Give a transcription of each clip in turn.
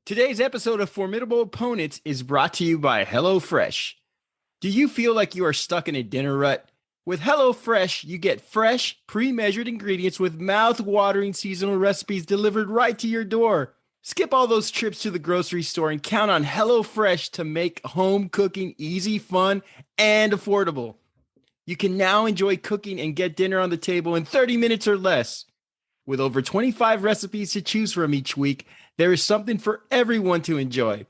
Today's episode of Formidable Opponents is brought to you by HelloFresh. Do you feel like you are stuck in a dinner rut? With HelloFresh, you get fresh, pre-measured ingredients with mouth-watering seasonal recipes delivered right to your door. Skip all those trips to the grocery store and count on HelloFresh to make home cooking easy, fun, and affordable. You can now enjoy cooking and get dinner on the table in 30 minutes or less. With over 25 recipes to choose from each week, there is something for everyone to enjoy.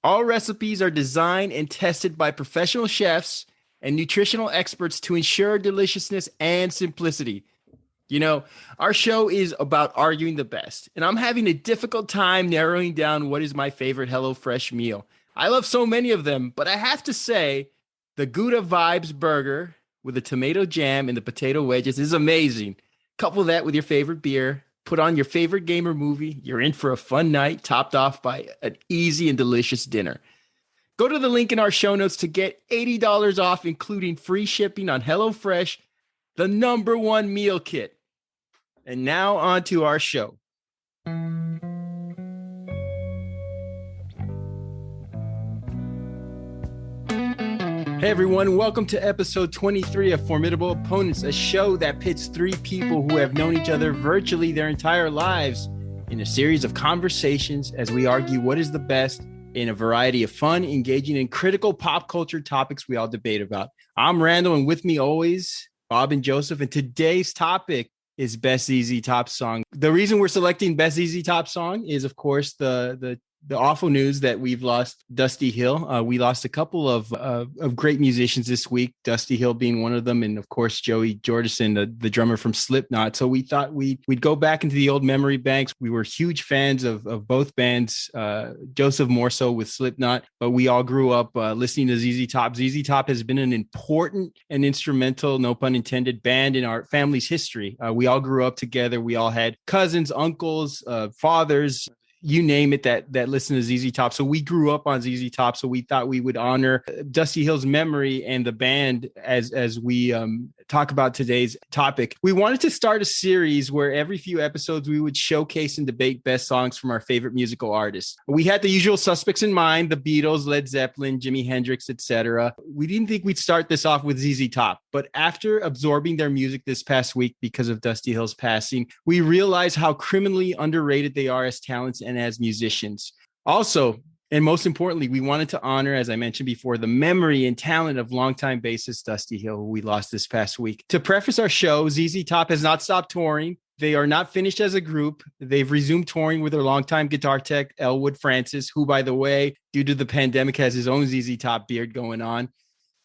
All recipes are designed and tested by professional chefs and nutritional experts to ensure deliciousness and simplicity. You know, our show is about arguing the best, and I'm having a difficult time narrowing down what is my favorite HelloFresh meal. I love so many of them, but I have to say the Gouda Vibes burger with the tomato jam and the potato wedges is amazing. Couple that with your favorite beer, put on your favorite game or movie, you're in for a fun night topped off by an easy and delicious dinner. Go to the link in our show notes to get $80 off, including free shipping on HelloFresh, the #1 meal kit. And now on to our show. Hey everyone, welcome to episode 23 of Formidable Opponents, a show that pits three people who have known each other virtually their entire lives in a series of conversations as we argue what is the best in a variety of fun, engaging, and critical pop culture topics we all debate about. I'm Randall, and with me always, Bob and Joseph, and today's topic is Best ZZ Top Song. The reason we're selecting Best ZZ Top Song is, of course, the awful news that we've lost Dusty Hill. We lost a couple of great musicians this week, Dusty Hill being one of them, and of course Joey Jordison, the drummer from Slipknot. So we thought we'd go back into the old memory banks. We were huge fans of both bands, Joseph more so with Slipknot, but we all grew up listening to ZZ Top. ZZ Top has been an important and instrumental, no pun intended, band in our family's history. We all grew up together. We all had cousins, uncles, fathers, you name it, that listen to ZZ Top. So we grew up on ZZ Top. So we thought we would honor Dusty Hill's memory and the band as we talk about today's topic. We wanted to start a series where every few episodes we would showcase and debate best songs from our favorite musical artists. We had the usual suspects in mind: the Beatles, Led Zeppelin, Jimi Hendrix, etc. We didn't think we'd start this off with ZZ Top, but after absorbing their music this past week because of Dusty Hill's passing, we realized how criminally underrated they are as talents and as musicians. Also, and most importantly, we wanted to honor, as I mentioned before, the memory and talent of longtime bassist Dusty Hill, who we lost this past week. To preface our show, ZZ Top has not stopped touring. They are not finished as a group. They've resumed touring with their longtime guitar tech, Elwood Francis, who, by the way, due to the pandemic, has his own ZZ Top beard going on.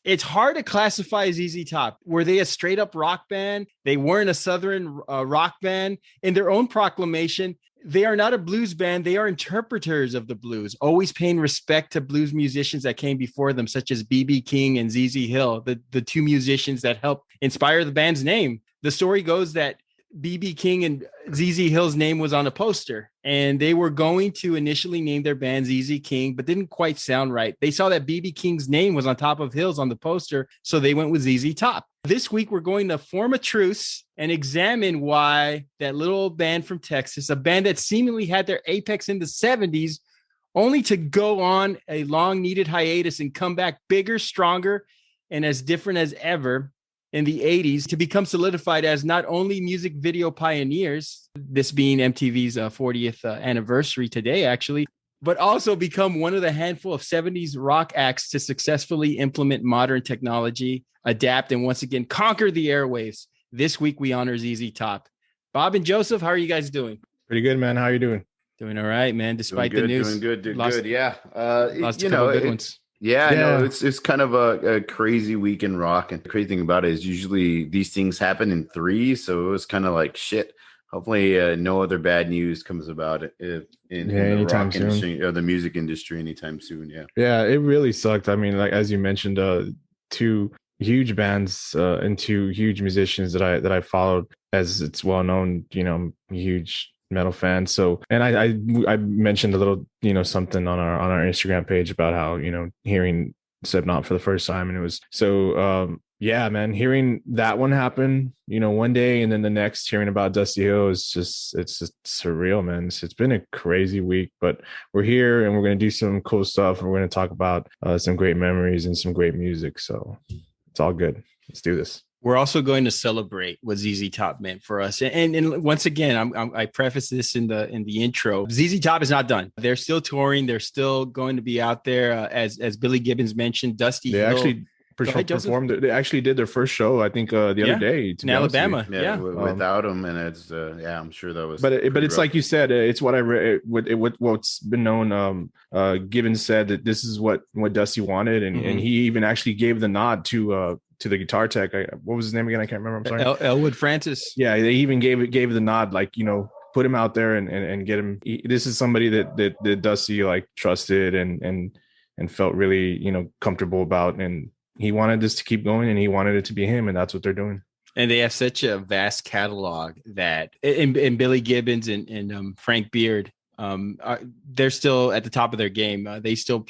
It's hard to classify ZZ Top. Were they a straight up rock band? They weren't a Southern rock band. In their own proclamation, they are not a blues band. They are interpreters of the blues, always paying respect to blues musicians that came before them, such as B.B. King and ZZ Hill, the two musicians that helped inspire the band's name. The story goes that B.B. King and ZZ Hill's name was on a poster, and they were going to initially name their band ZZ King, but didn't quite sound right. They saw that B.B. King's name was on top of Hill's on the poster, so they went with ZZ Top. This week, we're going to form a truce and examine why that little band from Texas, a band that seemingly had their apex in the 70s, only to go on a long-needed hiatus and come back bigger, stronger, and as different as ever in the 80s to become solidified as not only music video pioneers, this being MTV's 40th anniversary today, actually, but also become one of the handful of 70s rock acts to successfully implement modern technology, adapt, and once again conquer the airwaves. This week, we honor ZZ Top. Bob and Joseph, how are you guys doing? Pretty good, man. How are you doing? Doing all right, man, despite the news. Doing good. Yeah. Lost a couple of good ones. Yeah, I know it's kind of a crazy week in rock, and the crazy thing about it is usually these things happen in threes, so it was kind of like shit. Hopefully, no other bad news comes about it in the rock industry or the music industry anytime soon. Yeah, it really sucked. I mean, like as you mentioned, two huge bands and two huge musicians that I followed, as it's well known. You know, huge metal fan. So, and I mentioned a little, something on our Instagram page about how, hearing Slipknot for the first time, and it was so Yeah, man, hearing that one happen, one day and then the next hearing about Dusty Hill it's just surreal, man. It's been a crazy week, but we're here and we're going to do some cool stuff. And we're going to talk about some great memories and some great music. So it's all good. Let's do this. We're also going to celebrate what ZZ Top meant for us, and once again, I preface this in the intro. ZZ Top is not done. They're still touring. They're still going to be out there, as Billy Gibbons mentioned. Dusty Hill actually performed. They actually did their first show, I think, the other day in Alabama. Without him, and it's I'm sure that was. But it's like you said, it's what I read. What's been known. Gibbons said that this is what Dusty wanted, and he even actually gave the nod to the guitar tech. What was his name again? I can't remember. I'm sorry. Elwood Francis. Yeah, they even gave the nod, like, put him out there and get him. This is somebody that Dusty like trusted and felt really comfortable about, and he wanted this to keep going, and he wanted it to be him, and that's what they're doing. And they have such a vast catalog that, and Billy Gibbons and Frank Beard, they're still at the top of their game. They still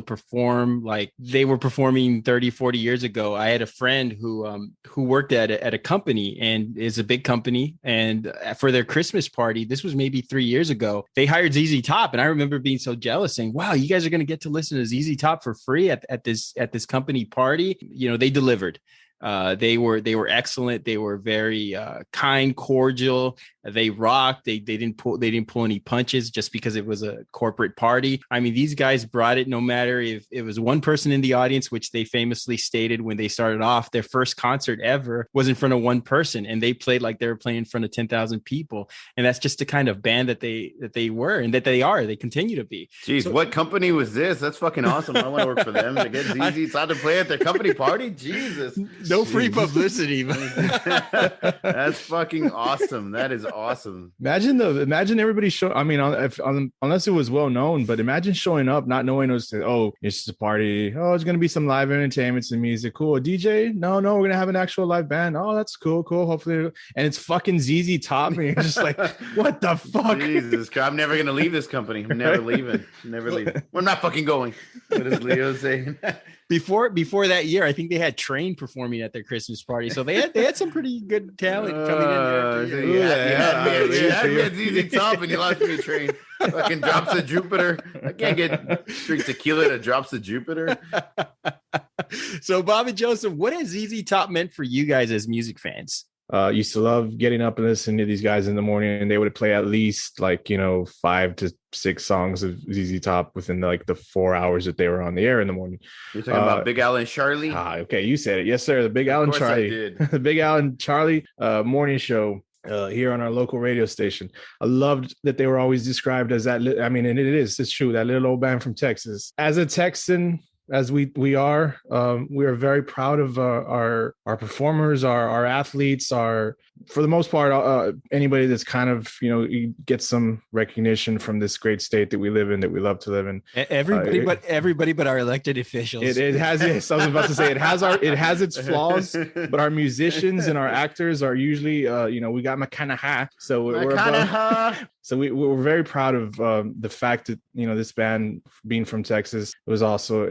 perform like they were performing 30, 40 years ago. I had a friend who worked at a company, and is a big company. And for their Christmas party, this was maybe 3 years ago, they hired ZZ Top. And I remember being so jealous, saying, wow, you guys are going to get to listen to ZZ Top for free at this company party. They delivered. They were excellent. They were very kind, cordial. They rocked. They didn't pull any punches just because it was a corporate party. I mean, these guys brought it, no matter if it was one person in the audience, which they famously stated when they started off. Their first concert ever was in front of one person, and they played like they were playing in front of 10,000 people. And that's just the kind of band that they were, and that they are. They continue to be. Jeez, what company was this? That's fucking awesome. I want to work for them to get ZZ Top to play at their company party. Jesus. No free publicity, man. That's fucking awesome. That is awesome. Imagine everybody show. I mean, unless it was well known, but imagine showing up not knowing it's just a party. Oh, it's gonna be some live entertainment, some music. Cool. A DJ? No, we're gonna have an actual live band. Oh, that's cool. Hopefully, and it's fucking ZZ Top, and you're just like, what the fuck? Jesus, I'm never gonna leave this company. I'm never leaving. Never leaving. We're not fucking going. What is Leo saying? Before that year, I think they had Train performing at their Christmas party, so they had some pretty good talent coming in there. You had me at ZZ Top, and you lost me a Train. Fucking Drops of Jupiter. I can't drink tequila to Drops of Jupiter. So, Bob and Joseph, what has ZZ Top meant for you guys as music fans? Used to love getting up and listening to these guys in the morning, and they would play at least 5 to 6 songs of ZZ Top within the 4 hours that they were on the air in the morning. You're talking about Big Al and Charlie? Okay, you said it. Yes, sir. The Big Al and Charlie. The Big Al and Charlie morning show here on our local radio station. I loved that they were always described as that. And it's true, that little old band from Texas. As a Texan, as we are very proud of our performers, our athletes, for the most part, anybody that's kind of, gets some recognition from this great state that we live in, that we love to live in. Everybody but our elected officials. It has, yes, I was about to say, it has its flaws, but our musicians and our actors are usually, we got McConaughey. So we're above. So we're very proud of the fact that, this band being from Texas was also,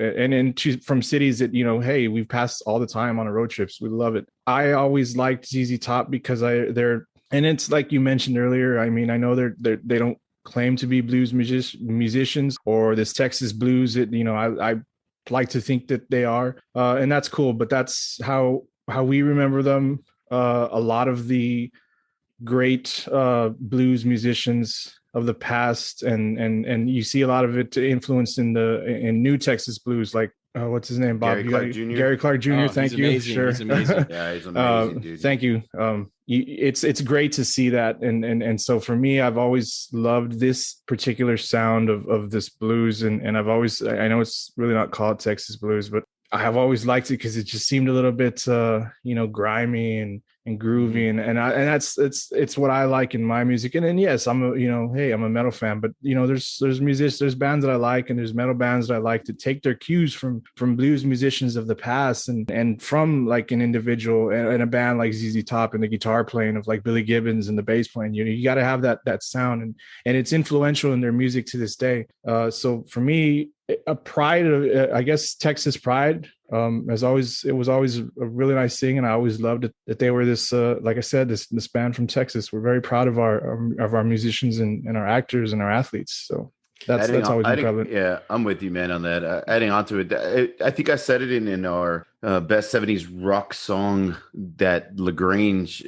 from cities that, hey, we've passed all the time on our road trips. We love it. I always liked ZZ Top because and it's like you mentioned earlier. I mean, I know they don't claim to be blues musicians or this Texas blues that, I like to think that they are. And that's cool, but that's how we remember them. A lot of the great blues musicians of the past, and you see a lot of it influenced in new Texas blues, like what's his name, Bob? Gary Clark Jr. Thank you. Amazing. Sure. He's amazing. Yeah, he's amazing, dude. Thank you. It's great to see that, and so for me, I've always loved this particular sound of this blues, and I've always, I know it's really not called Texas blues, but I have always liked it because it just seemed a little bit grimy and groovy, and it's what I like in my music. And then yes, I'm a metal fan, but there's bands that I like, and there's metal bands that I like to take their cues from blues musicians of the past, and from like an individual and a band like ZZ Top and the guitar playing of like Billy Gibbons and the bass playing. You got to have that sound, and it's influential in their music to this day. So for me, a pride of, I guess, Texas pride. It was always a really nice thing, and I always loved it that they were this, like I said, this band from Texas. We're very proud of our musicians and our actors and our athletes. So that's always been prevalent. Yeah, I'm with you, man, on that. Adding on to it, I think I said it in our best 70s rock song, that LaGrange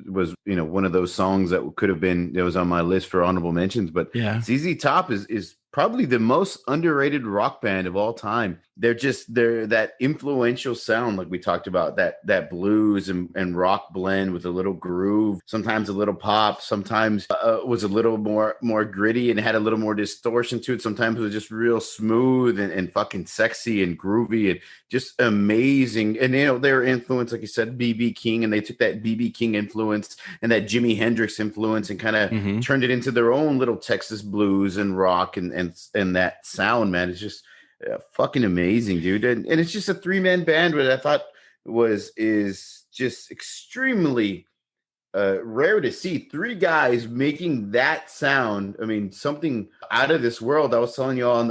was one of those songs that could have been, it was on my list for honorable mentions. But yeah, ZZ Top is probably the most underrated rock band of all time. They're that influential sound, like we talked about, that blues and rock blend with a little groove, sometimes a little pop, sometimes was a little more gritty and had a little more distortion to it. Sometimes it was just real smooth and fucking sexy and groovy and just amazing. And they were influenced, like you said, BB King, and they took that BB King influence and that Jimi Hendrix influence and kind of turned it into their own little Texas blues and rock and that sound, man. It's just fucking amazing, dude. And it's just a 3-man band, which I thought is just extremely rare to see. 3 guys making that sound. I mean, something out of this world. I was telling you all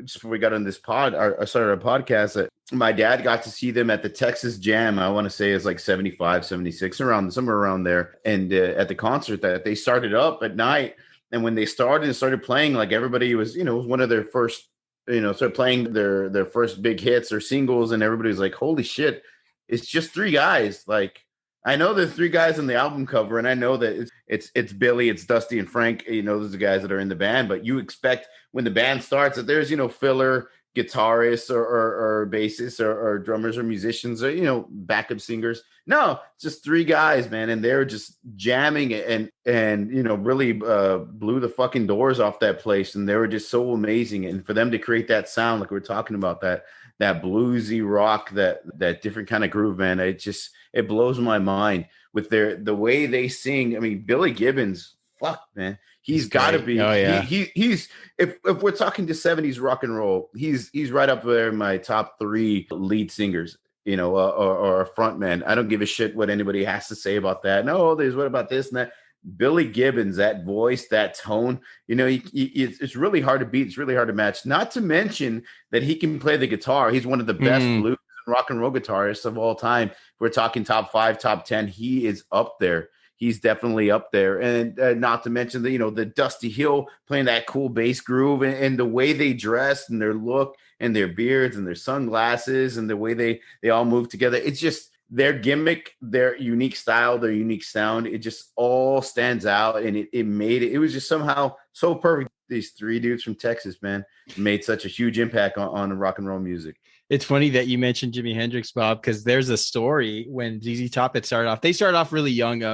just before we got on this started our podcast, that my dad got to see them at the Texas Jam. I want to say it's like 75, 76, somewhere around there. And at the concert that they started up at night. And when they started playing, like everybody was, it was one of their first, started playing their first big hits or singles. And everybody was like, holy shit, it's just 3 guys. Like, I know there's 3 guys on the album cover, and I know that it's Billy, it's Dusty, and Frank. Those are the guys that are in the band. But you expect when the band starts that there's filler guitarists or bassists or drummers or musicians or backup singers. No, it's just 3 guys, man, and they're just jamming and really blew the fucking doors off that place, and they were just so amazing. And for them to create that sound, like we're talking about, that bluesy rock, that different kind of groove, man, it blows my mind with the way they sing. I mean, Billy Gibbons, fuck, man, he's got to be. Oh yeah, he's if we're talking to 70s rock and roll, he's right up there in my top 3 lead singers, or a front man. I don't give a shit what anybody has to say about that. No, what about this and that. Billy Gibbons, that voice, that tone, it's really hard to beat. It's really hard to match. Not to mention that he can play the guitar. He's one of the best blues and rock and roll guitarists of all time. If we're talking top 5, top 10, he is up there. He's definitely up there. And not to mention the Dusty Hill playing that cool bass groove and the way they dress and their look and their beards and their sunglasses and the way they all move together. It's just their gimmick, their unique style, their unique sound. It just all stands out, and it was just somehow so perfect. These 3 dudes from Texas, man, made such a huge impact on rock and roll music. It's funny that you mentioned Jimi Hendrix, Bob, because there's a story when ZZ Top had started off. They started off really young.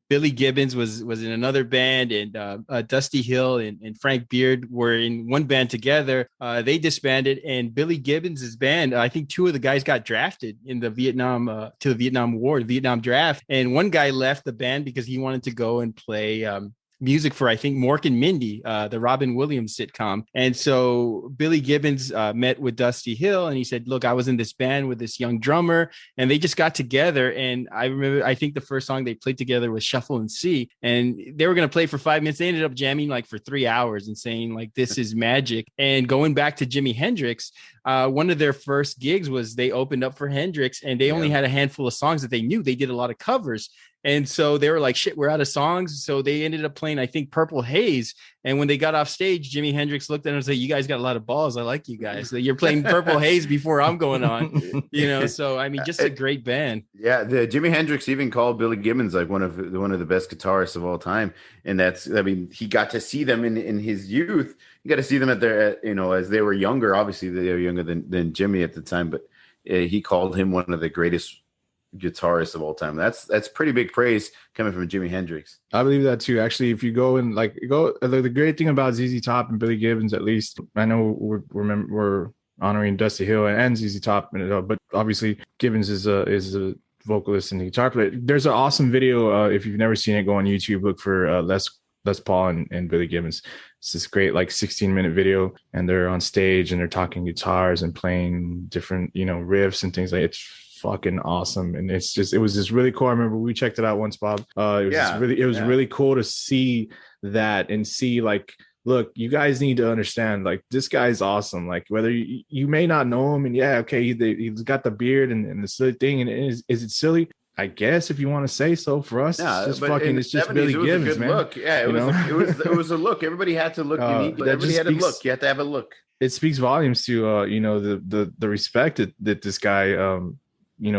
Billy Gibbons was in another band, and Dusty Hill and Frank Beard were in one band together. They disbanded, and Billy Gibbons' band, I think 2 of the guys got drafted in the Vietnam War, the Vietnam draft, and one guy left the band because he wanted to go and play music for, I think, Mork and Mindy, the Robin Williams sitcom. And so Billy Gibbons met with Dusty Hill, and he said, look, I was in this band with this young drummer, and they just got together. And I think the first song they played together was Shuffle and See, and they were going to play for 5 minutes. They ended up jamming like for 3 hours and saying like, this is magic. And going back to Jimi Hendrix, one of their first gigs was they opened up for Hendrix, and they only had a handful of songs that they knew. They did a lot of covers. And so they were like, shit, we're out of songs. So they ended up playing, I think, Purple Haze. And when they got off stage, Jimi Hendrix looked at him and said, you guys got a lot of balls. I like you guys. So you're playing Purple Haze before I'm going on, So, I mean, just a great band. Yeah. The Jimi Hendrix even called Billy Gibbons like one of the best guitarists of all time. And he got to see them in his youth. You got to see them as they were younger. Obviously, they were younger than Jimmy at the time, but he called him one of the greatest guitarist of all time. That's pretty big praise coming from Jimi Hendrix. I believe that too. Actually, if you go the great thing about ZZ Top and Billy Gibbons, at least I know we're honoring Dusty Hill and ZZ Top, but obviously Gibbons is a vocalist and guitar player. There's an awesome video. If you've never seen it, go on YouTube, look for Les Paul and Billy Gibbons. It's this great 16-minute video, and they're on stage and they're talking guitars and playing different riffs and things like it's fucking awesome. And it was just really cool. I remember we checked it out once, Bob. It was really cool to see that and see look, you guys need to understand, like, this guy's awesome. Like, whether you may not know him, and yeah, okay, he's got the beard and the silly thing, and is it silly? I guess if you want to say so. For us, Yeah, it's just but fucking, in the it's just 70s, Billy it was Gibbons, a good man. look. Yeah, it was a look. Everybody had to look unique. That Everybody just had a speaks, look. You had to have a look. it speaks volumes to the respect that this guy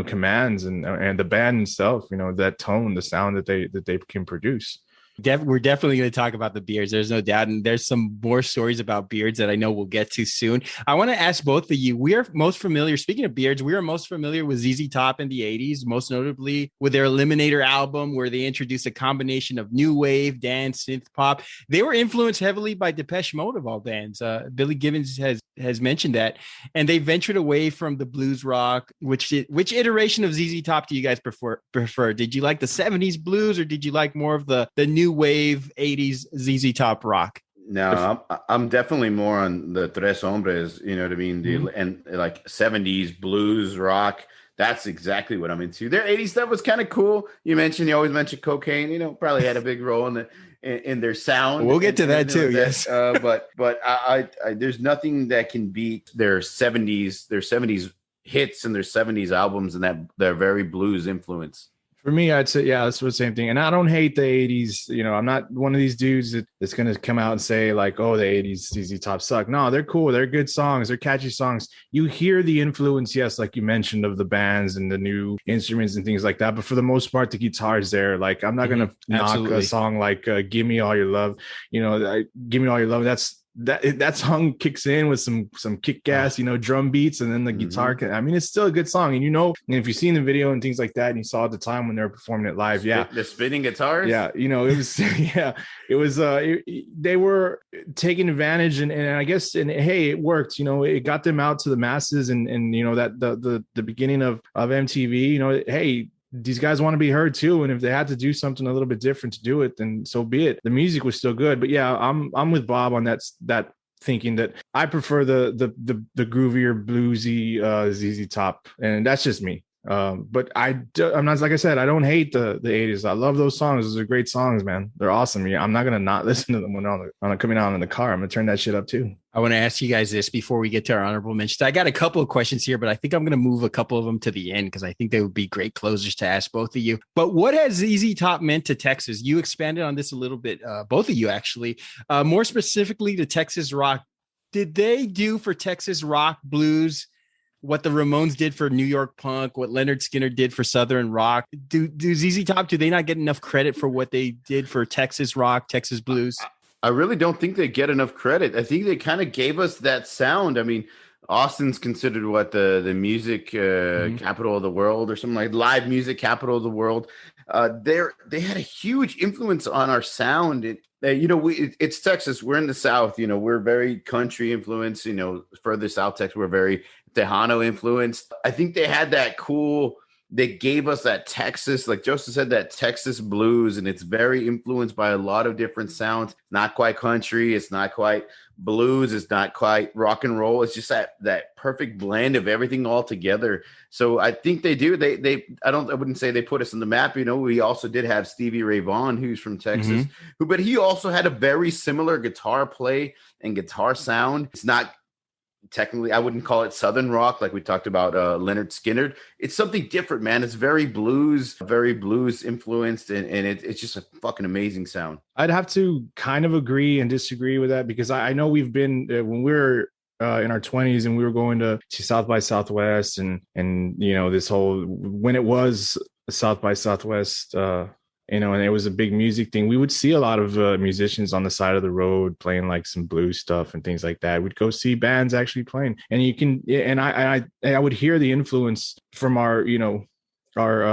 commands, and the band itself, that tone, the sound that they can produce. We're definitely going to talk about the beards. There's no doubt. And there's some more stories about beards that I know we'll get to soon. I want to ask both of you, we are most familiar, speaking of beards, we are most familiar with ZZ Top in the 80s, most notably with their Eliminator album, where they introduced a combination of new wave, dance, synth pop. They were influenced heavily by Depeche Mode of all bands. Billy Gibbons has mentioned that. And they ventured away from the blues rock. Which iteration of ZZ Top do you guys prefer? Did you like the 70s blues, or did you like more of the new wave 80s ZZ Top rock? No, I'm definitely more on the Tres Hombres, you know what I mean? And like 70s blues rock. That's exactly what I'm into. Their 80s stuff was kind of cool. You always mentioned cocaine, probably had a big role in their sound. We'll get to that too. Yes. But I there's nothing that can beat their 70s hits and their 70s albums, and that their very blues influence. For me, I'd say, yeah, that's the same thing. And I don't hate the 80s. I'm not one of these dudes that's going to come out and say like, oh, the 80s ZZ Top suck. No, they're cool. They're good songs. They're catchy songs. You hear the influence, yes, like you mentioned, of the bands and the new instruments and things like that. But for the most part, the guitar's there. Like, I'm not going to knock a song like Give Me All Your Love. Give Me All Your Love. That song kicks in with some kick-ass, drum beats, and then the guitar. It's still a good song. And and if you've seen the video and things like that, and you saw at the time when they were performing it live, the spinning guitars. Yeah, it was, it was. They were taking advantage, and I guess, and hey, it worked. It got them out to the masses, and that the beginning of MTV. Hey, these guys want to be heard too, and if they had to do something a little bit different to do it, then so be it. The music was still good, but yeah, I'm with Bob on that thinking that I prefer the groovier bluesy ZZ Top, and that's just me. But I'm not, like I said, I don't hate the 80s. I love those songs. Those are great songs, man. They're awesome. Yeah, I'm not gonna not listen to them when I'm coming out in the car. I'm gonna turn that shit up too. I want to ask you guys this before we get to our honorable mentions. I got a couple of questions here, but I think I'm going to move a couple of them to the end because I think they would be great closers to ask both of you. But what has ZZ Top meant to Texas? You expanded on this a little bit, both of you actually, more specifically to Texas rock. Did they do for Texas rock blues what the Ramones did for New York punk, what Leonard Skinner did for Southern rock? Do ZZ Top, do they not get enough credit for what they did for Texas rock, Texas blues? I really don't think they get enough credit. I think they kind of gave us that sound. Austin's considered what the music capital of the world, or something like live music capital of the world. They had a huge influence on our sound. It's Texas. We're in the South. We're very country influenced. Further South Texas, we're very Tejano influenced. I think they had that cool. They gave us that Texas, like Joseph said, that Texas blues, and it's very influenced by a lot of different sounds. Not quite country, it's not quite blues, it's not quite rock and roll. It's just that perfect blend of everything all together. So I think they do. I wouldn't say they put us on the map. We also did have Stevie Ray Vaughan, who's from Texas, but he also had a very similar guitar play and guitar sound. It's not technically, I wouldn't call it Southern rock like we talked about Leonard Skinner. It's something different, man. It's very blues influenced, and it's just a fucking amazing sound. I'd have to kind of agree and disagree with that, because I know we've been when we were in our 20s and we were going to South by Southwest and this whole, when it was South by Southwest, and it was a big music thing. We would see a lot of musicians on the side of the road playing like some blues stuff and things like that. We'd go see bands actually playing, and I would hear the influence from our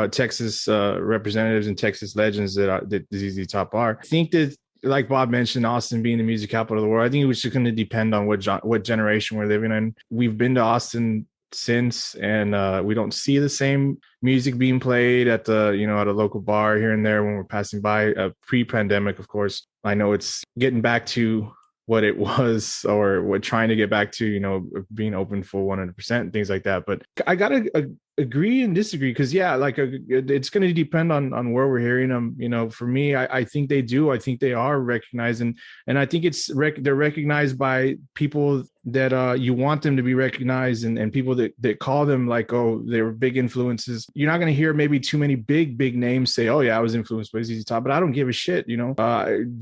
Texas representatives and Texas legends that ZZ Top are. I think that, like Bob mentioned, Austin being the music capital of the world, I think it was just going to depend on what generation we're living in. We've been to Austin since, and we don't see the same music being played at the at a local bar here and there when we're passing by. Pre-pandemic, of course, I know it's getting back to what it was, or what trying to get back to being open full 100% and things like that. But I gotta agree and disagree because it's going to depend on where we're hearing them. You know, for me, I think they do. I think they are recognized, and I think they're recognized by people that you want them to be recognized, and people that call them like, oh, they were big influences. You're not going to hear maybe too many big names say, oh yeah, I was influenced by ZZ Top, but I don't give a shit. You know,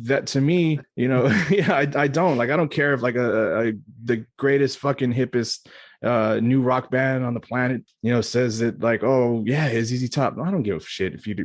that to me, you know, yeah, I don't like. I don't care if like the greatest fucking hippest new rock band on the planet, you know, says that like, oh yeah, it's ZZ Top. I don't give a shit if you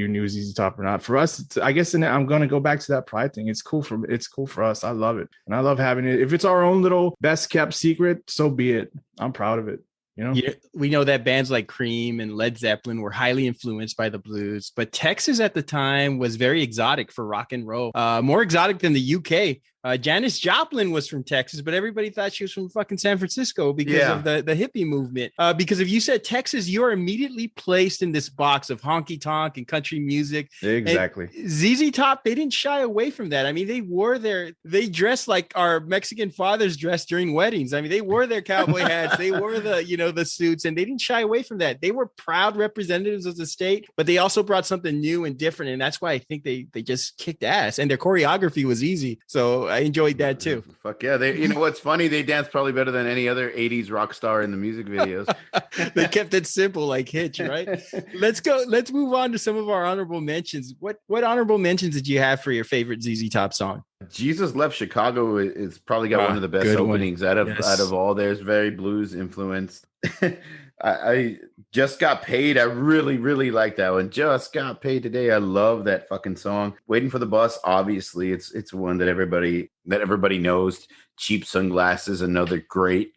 knew ZZ Top or not. For us, I guess, and I'm gonna go back to that pride thing. It's cool for us. I love it, and I love having it. If it's our own little best kept secret, so be it. I'm proud of it. You know? Yeah, we know that bands like Cream and Led Zeppelin were highly influenced by the blues, but Texas at the time was very exotic for rock and roll, more exotic than the UK. Janis Joplin was from Texas, but everybody thought she was from fucking San Francisco because of the hippie movement. Because if you said Texas, you're immediately placed in this box of honky tonk and country music. Exactly. And ZZ Top, they didn't shy away from that. I mean, they dressed like our Mexican fathers dressed during weddings. I mean, they wore their cowboy hats, they wore the suits, and they didn't shy away from that. They were proud representatives of the state, but they also brought something new and different. And that's why I think they just kicked ass, and their choreography was easy. So I enjoyed that too. Fuck yeah. You know what's funny? They dance probably better than any other 80s rock star in the music videos. They kept it simple like Hitch, right? Let's move on to some of our honorable mentions. What honorable mentions did you have for your favorite ZZ Top song? Jesus Left Chicago is probably got one of the best openings out of all. There's very blues influence. I Just Got Paid. I really, really like that one. Just Got Paid Today. I love that fucking song. Waiting for the Bus. Obviously, it's one that everybody knows. Cheap Sunglasses. Another great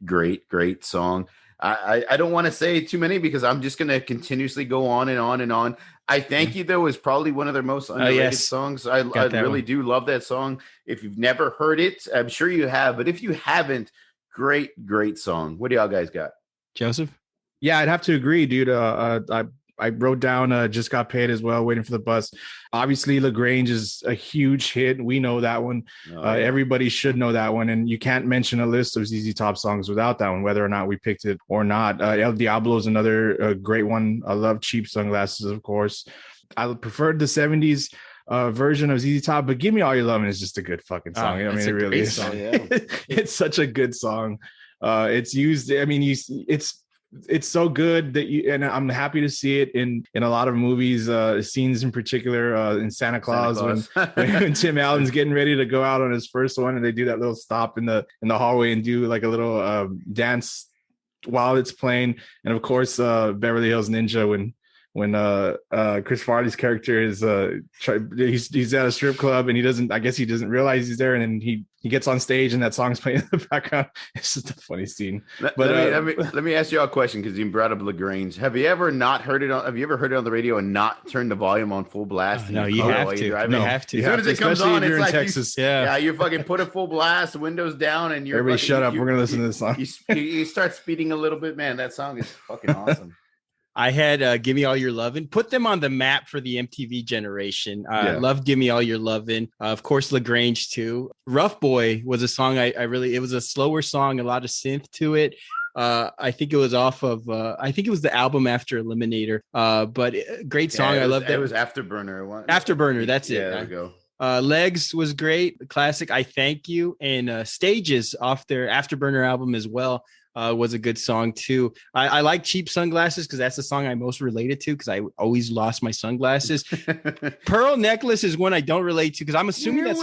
song. I don't want to say too many because I'm just going to continuously go on and on and on. I Thank You, though, is probably one of their most underrated songs. I really do love that song. If you've never heard it, I'm sure you have. But if you haven't, great song. What do y'all guys got? Joseph? Yeah, I'd have to agree, dude. I wrote down Just Got Paid as well, Waiting for the Bus. Obviously, LaGrange is a huge hit. We know that one. Everybody should know that one. And you can't mention a list of ZZ Top songs without that one, whether or not we picked it or not. El Diablo is another great one. I love Cheap Sunglasses, of course. I preferred the 70s version of ZZ Top, but Give Me All Your Lovin' is just a good fucking song. I mean, it really is. Song, yeah. It's such a good song. It's used. I mean, it's so good that and I'm happy to see it in a lot of movies, scenes in particular, in Santa Claus. When Tim Allen's getting ready to go out on his first one, and they do that little stop in the hallway and do like a little dance while it's playing. And of course, Beverly Hills Ninja when Chris Farley's character is he's at a strip club and he doesn't realize he's there, and then he gets on stage and that song's playing in the background. It's just a funny scene. Let me ask you all a question because you brought up LaGrange. Have you ever heard it on the radio and not turned the volume on full blast? No, you have to. You have to. As soon as it comes on, it's like Texas. You fucking put it full blast, windows down, and everybody shut up. We're gonna listen to this song. You start speeding a little bit, man. That song is fucking awesome. I had Give Me All Your Lovin', put them on the map for the MTV generation. Love Give Me All Your Lovin'. Of course, LaGrange too. Rough Boy was a song it was a slower song, a lot of synth to it. I think it was off of, I think it was the album after Eliminator. But great song. I love that. It was Afterburner. Afterburner, that's it. Yeah, there we go. Legs was great. Classic I Thank You. And Stages off their Afterburner album as well. Was a good song too. I like Cheap Sunglasses because that's the song I most related to because I always lost my sunglasses. Pearl Necklace is one I don't relate to because I'm assuming that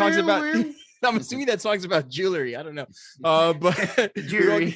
song's about jewelry. I don't know. But we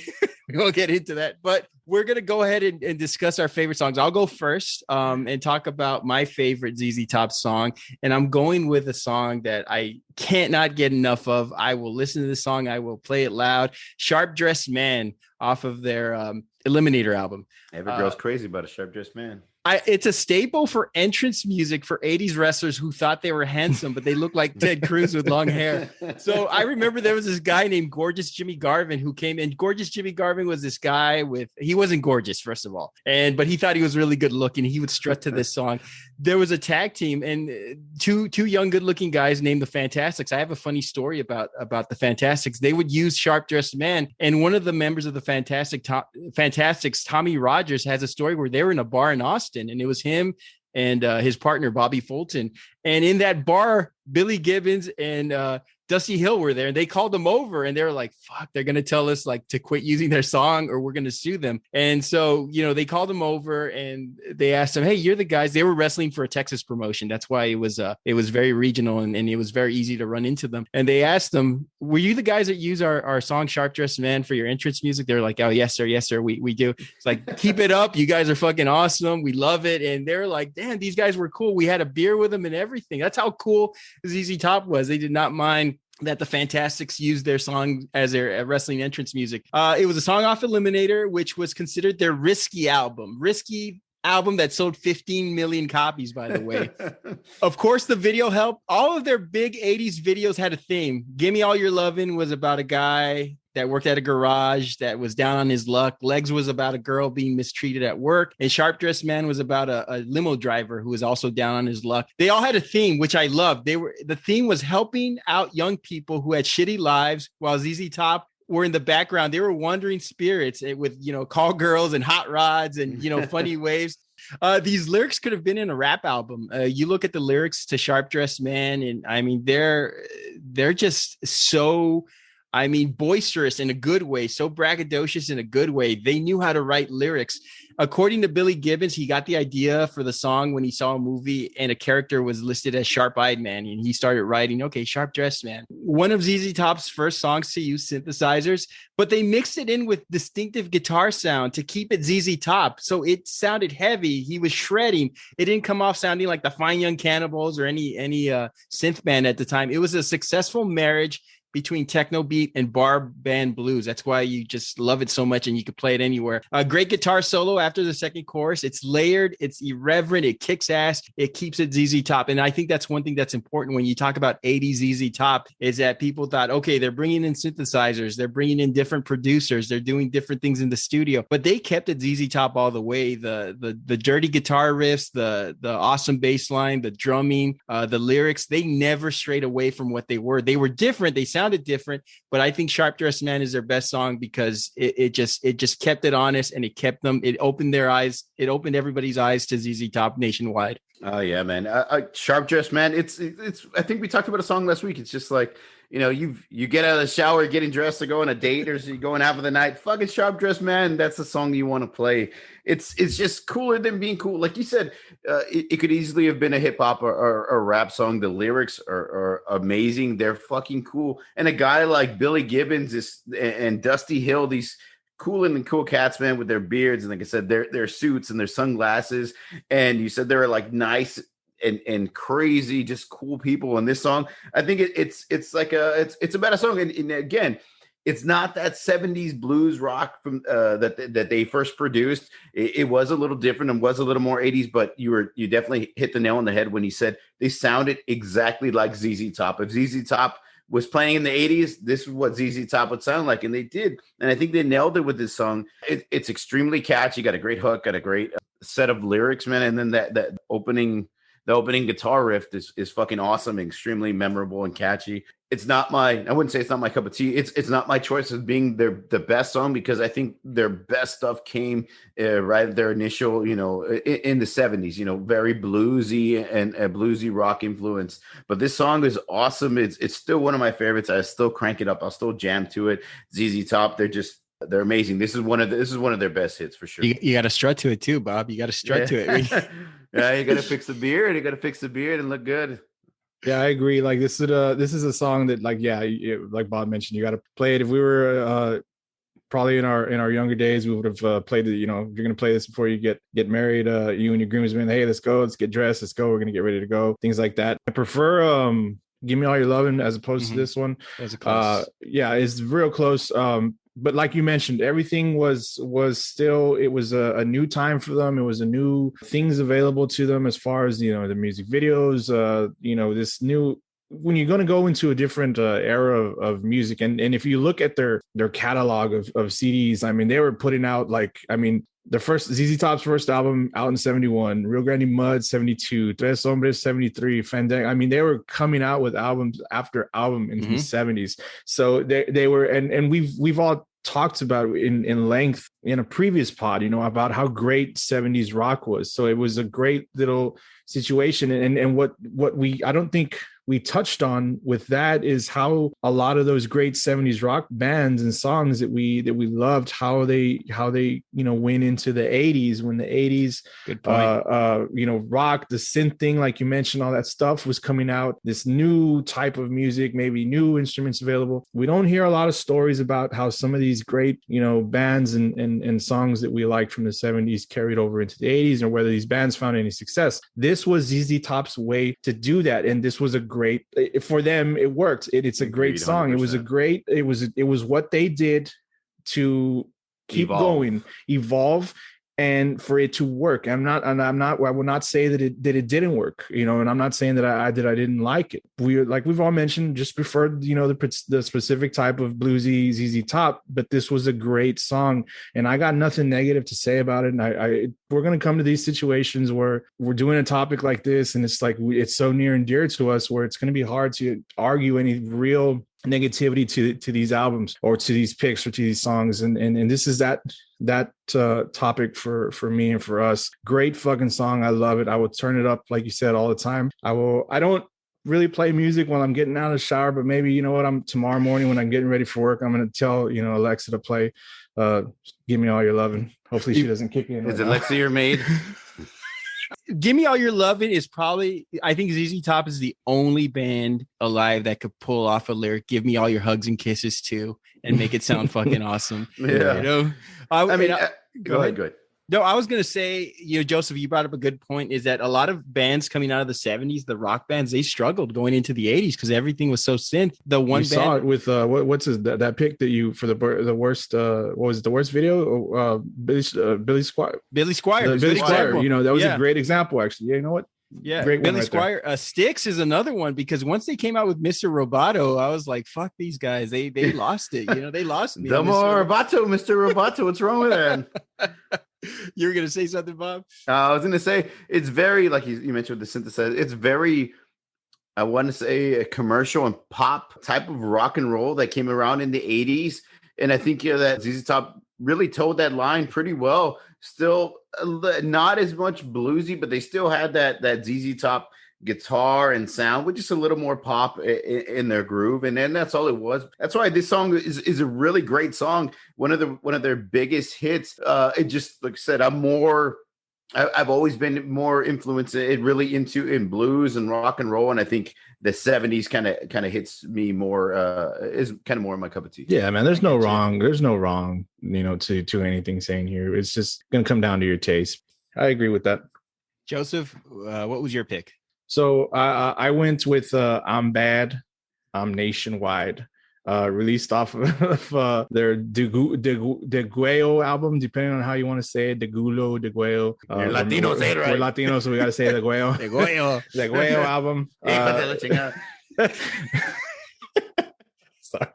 won't get into that. But we're gonna go ahead and discuss our favorite songs. I'll go first and talk about my favorite ZZ Top song. And I'm going with a song that I can't not get enough of. I will listen to this song. I will play it loud. Sharp Dressed Man off of their Eliminator album. Every girl's crazy about a sharp dressed man. It's a staple for entrance music for 80s wrestlers who thought they were handsome, but they looked like Ted Cruz with long hair. So I remember there was this guy named Gorgeous Jimmy Garvin who came in. Gorgeous Jimmy Garvin was this guy he wasn't gorgeous, first of all. But he thought he was really good looking. He would strut to this song. There was a tag team and two young, good looking guys named the Fantastics. I have a funny story about the Fantastics. They would use Sharp Dressed Man. And one of the members of the Fantastics, Tommy Rogers, has a story where they were in a bar in Austin. And it was him and his partner, Bobby Fulton. And in that bar, Billy Gibbons and Dusty Hill were there, and they called them over and they were like, fuck, they're going to tell us like to quit using their song or we're going to sue them. And so, they called them over and they asked them, hey, you're the guys. They were wrestling for a Texas promotion. That's why it was very regional and it was very easy to run into them. And they asked them, were you the guys that use our song Sharp Dressed Man for your entrance music? They're like, oh, yes, sir. Yes, sir. We do. It's like, keep it up. You guys are fucking awesome. We love it. And they're like, damn, these guys were cool. We had a beer with them and everything. That's how cool ZZ Top was. They did not mind that the Fantastics used their song as their wrestling entrance music. It was a song off Eliminator, which was considered their Risky album that sold 15 million copies, by the way. Of course, the video helped. All of their big 80s videos had a theme. Gimme All Your Lovin' was about a guy that worked at a garage that was down on his luck. Legs was about a girl being mistreated at work. And Sharp Dressed Man was about a limo driver who was also down on his luck. They all had a theme, which I loved. The theme was helping out young people who had shitty lives, while ZZ Top were in the background. They were wandering spirits with, call girls and hot rods and, funny waves. These lyrics could have been in a rap album. You look at the lyrics to Sharp Dressed Man, and I mean, they're just so, boisterous in a good way, so braggadocious in a good way. They knew how to write lyrics. According to Billy Gibbons, he got the idea for the song when he saw a movie and a character was listed as Sharp-Eyed Man, and he started writing, okay, Sharp Dressed Man. One of ZZ Top's first songs to use synthesizers, but they mixed it in with distinctive guitar sound to keep it ZZ Top. So it sounded heavy. He was shredding. It didn't come off sounding like the Fine Young Cannibals or any synth band at the time. It was a successful marriage between techno beat and bar band blues. That's why you just love it so much and you could play it anywhere. A great guitar solo after the second chorus. It's layered, it's irreverent, it kicks ass, it keeps it ZZ Top. And I think that's one thing that's important when you talk about 80s ZZ Top is that people thought, okay, they're bringing in synthesizers, they're bringing in different producers, they're doing different things in the studio, but they kept it ZZ Top all the way. The dirty guitar riffs, the awesome bass line, the drumming, the lyrics, they never strayed away from what they were. They were different, they sounded different, but I think Sharp Dressed Man is their best song because it just kept it honest and it opened their eyes, it opened everybody's eyes to ZZ Top nationwide. Oh yeah, man. Sharp Dressed Man. It's I think we talked about a song last week. It's just like, you get out of the shower, getting dressed to go on a date, or you're going out for the night. Fucking Sharp Dressed Man. That's the song you want to play. It's just cooler than being cool. Like you said, it could easily have been a hip hop or a rap song. The lyrics are amazing. They're fucking cool. And a guy like Billy Gibbons and Dusty Hill, these cool and cool cats, man, with their beards and like I said, their suits and their sunglasses. And you said they were like nice and crazy, just cool people in this song. I think it's a better song. And again, it's not that 70s blues rock from that they first produced. It was a little different and was a little more 80s, but you definitely hit the nail on the head when you said they sounded exactly like ZZ Top. If ZZ Top was playing in the 80s, this is what ZZ Top would sound like, and they did. And I think they nailed it with this song. It's extremely catchy, got a great hook, got a great set of lyrics, man. And then that opening guitar riff is fucking awesome, extremely memorable and catchy. I wouldn't say it's not my cup of tea. It's not my choice of being the best song, because I think their best stuff came right at their initial, in the 70s, very bluesy and a bluesy rock influence. But this song is awesome. It's still one of my favorites. I still crank it up. I'll still jam to it. ZZ Top, they're amazing. This is one of their best hits for sure. You got to strut to it too, Bob. You got to strut to it. Yeah, you got to fix the beard. You got to fix the beard and look good. Yeah, I agree. Like this is a song that, like, like Bob mentioned, you got to play it. If we were probably in our younger days, we would have played it. If you're gonna play this before you get married, you and your groomsmen, hey, let's go, let's get dressed, let's go, we're gonna get ready to go, things like that. I prefer Give Me All Your Lovin' as opposed to this one. It's real close. but like you mentioned, everything was still, it was a new time for them. It was a new things available to them as far as, you know, the music videos, you know, this new, when you're going to go into a different era of music, and if you look at their catalog of CDs, I mean, they were putting out like, I mean, the first ZZ Top's first album out in 71, Rio Grande Mud 72, Tres Hombres 73, Fandango. I mean, they were coming out with albums after album in the 70s. So they were, and we've all talked about in length in a previous pod, you know, about how great 70s rock was. So it was a great little situation. And what we, I don't think we touched on with that is how a lot of those great 70s rock bands and songs that we loved, how they you know, went into the 80s, when the 80s you know, rock, the synth thing, like you mentioned, all that stuff was coming out, this new type of music, maybe new instruments available. We don't hear a lot of stories about how some of these great, you know, bands and songs that we liked from the 70s carried over into the 80s, or whether these bands found any success. This was ZZ Top's way to do that, and this was a great, for them, it worked. It's a great song. 100%. It was a great, it was what they did to keep going, evolve, and for it to work. I will not say that it didn't work, you know, and I'm not saying that I didn't like it. We've all mentioned, just preferred, you know, the specific type of bluesy ZZ Top, but this was a great song, and I got nothing negative to say about it. And we're going to come to these situations where we're doing a topic like this, and it's like, it's so near and dear to us, where it's going to be hard to argue any real negativity to these albums or to these picks or to these songs, and this is that topic for me and for us. Great fucking song. I love it. I will turn it up, like you said, all the time. I don't really play music while I'm getting out of the shower, but maybe, you know what, I'm tomorrow morning when I'm getting ready for work, I'm going to tell, you know, Alexa to play Give Me All Your Lovin'. Hopefully she doesn't kick in. Is Alexa your maid? Give Me All Your Lovin' is probably, I think ZZ Top is the only band alive that could pull off a lyric, give me all your hugs and kisses too, and make it sound fucking awesome. Yeah. You know, go ahead. No, I was going to say, you know, Joseph, you brought up a good point, is that a lot of bands coming out of the 70s, the rock bands, they struggled going into the 80s because everything was so synth. The one you band saw it with that pick that you, for the worst, what was it, the worst video? Billy Squire. Billy Squire. Billy Squire, you know, that was a great example, actually. Yeah, you know what? Yeah, great Billy Squire. Styx is another one, because once they came out with Mr. Roboto, I was like, fuck these guys. They lost it. You know, they lost me. Mr. Roboto. What's wrong with that? You were going to say something, Bob? I was going to say, it's very, like you mentioned with the synthesizer, it's very, I want to say, a commercial and pop type of rock and roll that came around in the 80s. And I think that ZZ Top really told that line pretty well. Still not as much bluesy, but they still had that ZZ Top guitar and sound with just a little more pop in their groove, and then that's all it was. That's why this song is a really great song. One of their biggest hits. It just, like I said, I've always been more influenced in blues and rock and roll, and I think the 70s kind of hits me more, is kind of more my cup of tea. Yeah, man, there's no wrong, you know, to anything saying here. It's just gonna come down to your taste. I agree with that. Joseph, what was your pick? So I went with I'm Bad, I'm Nationwide, released off of their Degueo album, depending on how you want to say it, Degulo, Degueo. You're Latino, say it right. We're Latino, so we got to say Degueo. Degueo album. Sorry.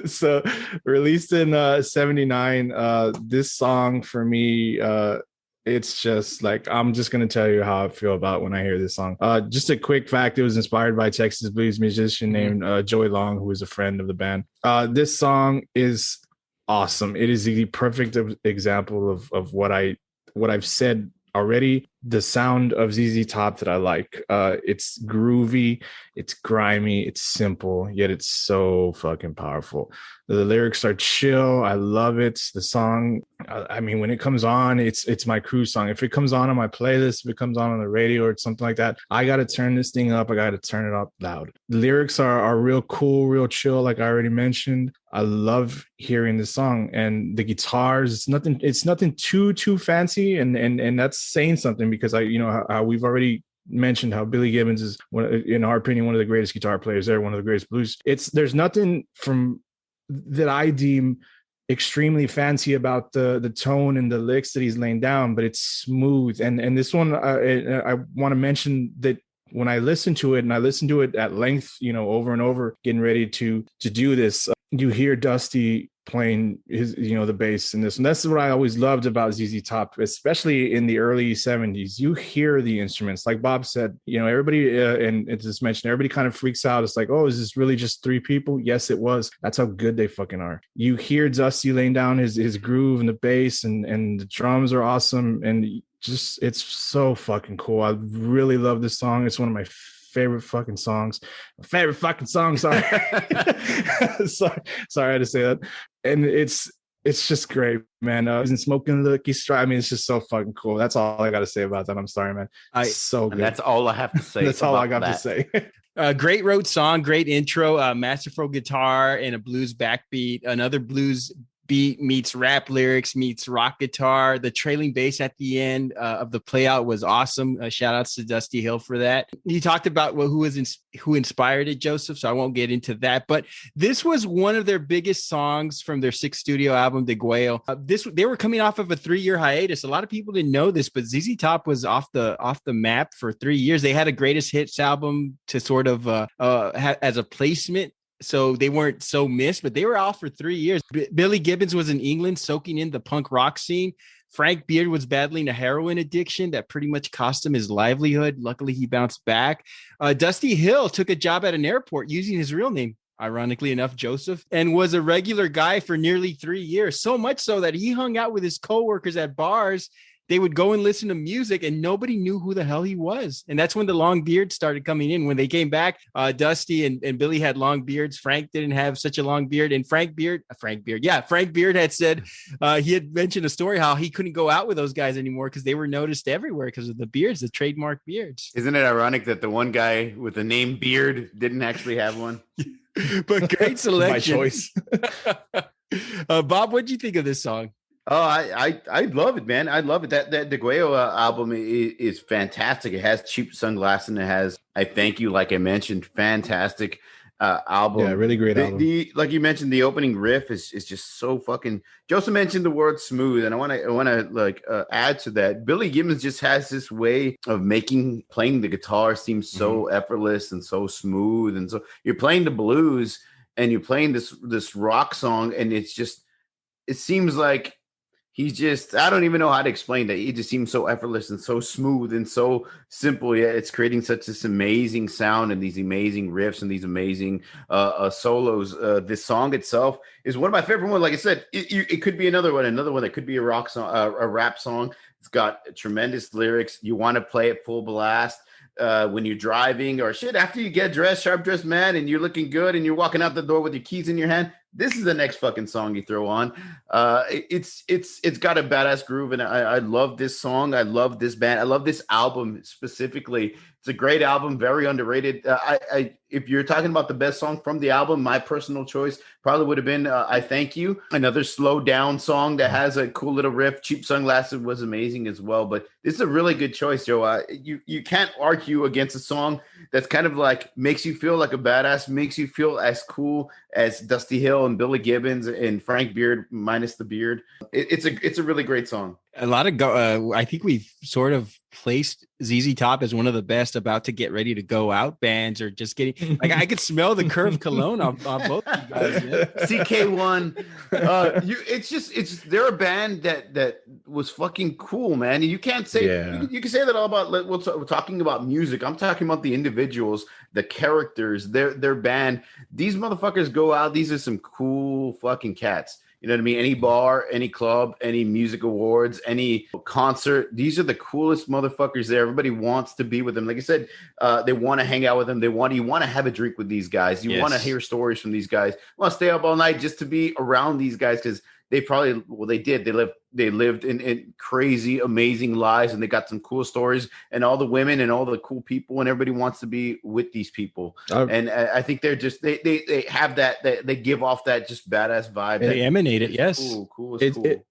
So released in 79. This song for me, it's just like, I'm just going to tell you how I feel about when I hear this song. Just a quick fact, it was inspired by a Texas blues musician named Joey Long, who is a friend of the band. This song is awesome. It is the perfect example of what I've said already. The sound of ZZ Top that I like. It's groovy, it's grimy, it's simple, yet it's so fucking powerful. The lyrics are chill. I love it. The song, I mean, when it comes on, it's my cruise song. If it comes on my playlist, if it comes on the radio or something like that, I got to turn this thing up. I got to turn it up loud. The lyrics are real cool, real chill, like I already mentioned. I love hearing the song, and the guitars, it's nothing too fancy, and that's saying something, because how we've already mentioned how Billy Gibbons is, in our opinion, one of the greatest guitar players there, one of the greatest blues. There's nothing from that I deem extremely fancy about the tone and the licks that he's laying down, but it's smooth. And this one, I want to mention that when I listen to it, and I listen to it at length, over and over, getting ready to do this, you hear Dusty playing his, the bass in this. And that's what I always loved about ZZ Top, especially in the early 70s. You hear the instruments, like Bob said, everybody, and it's just mentioned, everybody kind of freaks out. It's like, oh, is this really just three people? Yes, it was. That's how good they fucking are. You hear Dusty laying down his groove and the bass, and the drums are awesome. And just, it's so fucking cool. I really love this song. It's one of my favorite fucking songs. Sorry. Sorry, I had to say that. And it's just great, man. Isn't Smoking Lucky Strike? I mean, it's just so fucking cool. That's all I got to say about that. I'm sorry, man. So good. That's all I have to say. That's all I got to say. Great wrote song, great intro, masterful guitar and a blues backbeat. Another blues beat meets rap lyrics meets rock guitar. The trailing bass at the end of the play out was awesome. Shout outs to Dusty Hill for that. You talked about who inspired it, Joseph, so I won't get into that, but this was one of their biggest songs from their 6th studio album, De Guayo. They were coming off of a 3-year hiatus. A lot of people didn't know this, but ZZ Top was off the map for 3 years. They had a greatest hits album to sort of as a placement, so they weren't so missed, but they were off for 3 years. Billy Gibbons was in England soaking in the punk rock scene. Frank Beard was battling a heroin addiction that pretty much cost him his livelihood. Luckily, he bounced back. Dusty Hill took a job at an airport using his real name, ironically enough, Joseph, and was a regular guy for nearly 3 years. So much so that he hung out with his coworkers at bars. They would go and listen to music and nobody knew who the hell he was. And that's when the long beard started coming in. When they came back, Dusty and Billy had long beards. Frank didn't have such a long beard. And Frank Beard had said, he had mentioned a story how he couldn't go out with those guys anymore because they were noticed everywhere because of the beards, the trademark beards. Isn't it ironic that the one guy with the name Beard didn't actually have one? But great selection. My choice. Bob, what'd you think of this song? Oh, I love it, man. I love it. That De Guayo album is fantastic. It has Cheap Sunglasses and it has I Thank You, like I mentioned. Fantastic album. Yeah, really great album. Like you mentioned, the opening riff is just so fucking. Joseph mentioned the word smooth, and I want to add to that. Billy Gibbons just has this way of playing the guitar seem so effortless and so smooth, and so you're playing the blues and you're playing this rock song, and it seems like. I don't even know how to explain that. He just seems so effortless and so smooth and so simple. Yeah, it's creating such this amazing sound and these amazing riffs and these amazing solos. This song itself is one of my favorite ones. Like I said, it could be another one that could be a rock song, a rap song. It's got tremendous lyrics. You want to play it full blast. When you're driving or shit, after you get dressed, sharp dressed man, and you're looking good and you're walking out the door with your keys in your hand, this is the next fucking song you throw on. It's got a badass groove, and I love this song. I love this band. I love this album specifically. It's a great album, very underrated. If you're talking about the best song from the album, my personal choice probably would have been I Thank You. Another slow down song that has a cool little riff. Cheap Sunglasses was amazing as well. But this is a really good choice, Joe. You can't argue against a song that's kind of like makes you feel like a badass, makes you feel as cool as Dusty Hill and Billy Gibbons and Frank Beard minus the beard. It's a really great song. A lot of I think we've sort of placed ZZ Top as one of the best about to get ready to go out bands, or just getting like I could smell the Curve cologne on both of you guys. Yeah. CK1, they're a band that was fucking cool, man. And you can't say you can say that all about. We're talking about music. I'm talking about the individuals, the characters, their band. These motherfuckers go out. These are some cool fucking cats. You know what I mean? Any bar, any club, any music awards, any concert. These are the coolest motherfuckers there. Everybody wants to be with them. Like I said, they want to hang out with them. You want to have a drink with these guys. You want to hear stories from these guys. You want to stay up all night just to be around these guys because they probably, well, they did. They lived in crazy, amazing lives, and they got some cool stories, and all the women and all the cool people, and everybody wants to be with these people. And I think they're just they have that, they give off that just badass vibe. They emanate it. Yes, cool.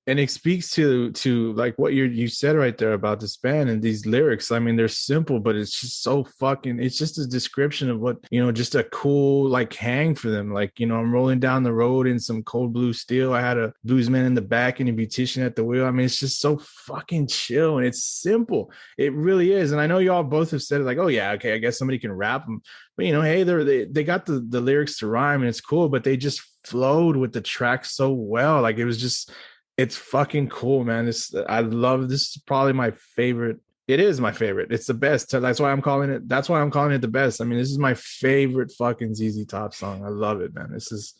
And it speaks to like what you said right there about this band and these lyrics. I mean, they're simple, but it's just so fucking. It's just a description of what, you know, just a cool like hang for them. Like, you know, I'm rolling down the road in some cold blue steel. I had a bluesman in the back and a beautician at the wheel. I mean, it's just so fucking chill and it's simple. It really is. And I know y'all both have said it, like, oh yeah, okay, I guess somebody can rap them. But, you know, hey, they got the lyrics to rhyme and it's cool, but they just flowed with the track so well. Like, it was just, it's fucking cool, man. I love this. Is probably my favorite. It is my favorite. It's the best. That's why I'm calling it the best. I mean, this is my favorite fucking ZZ Top song. I love it, man. This is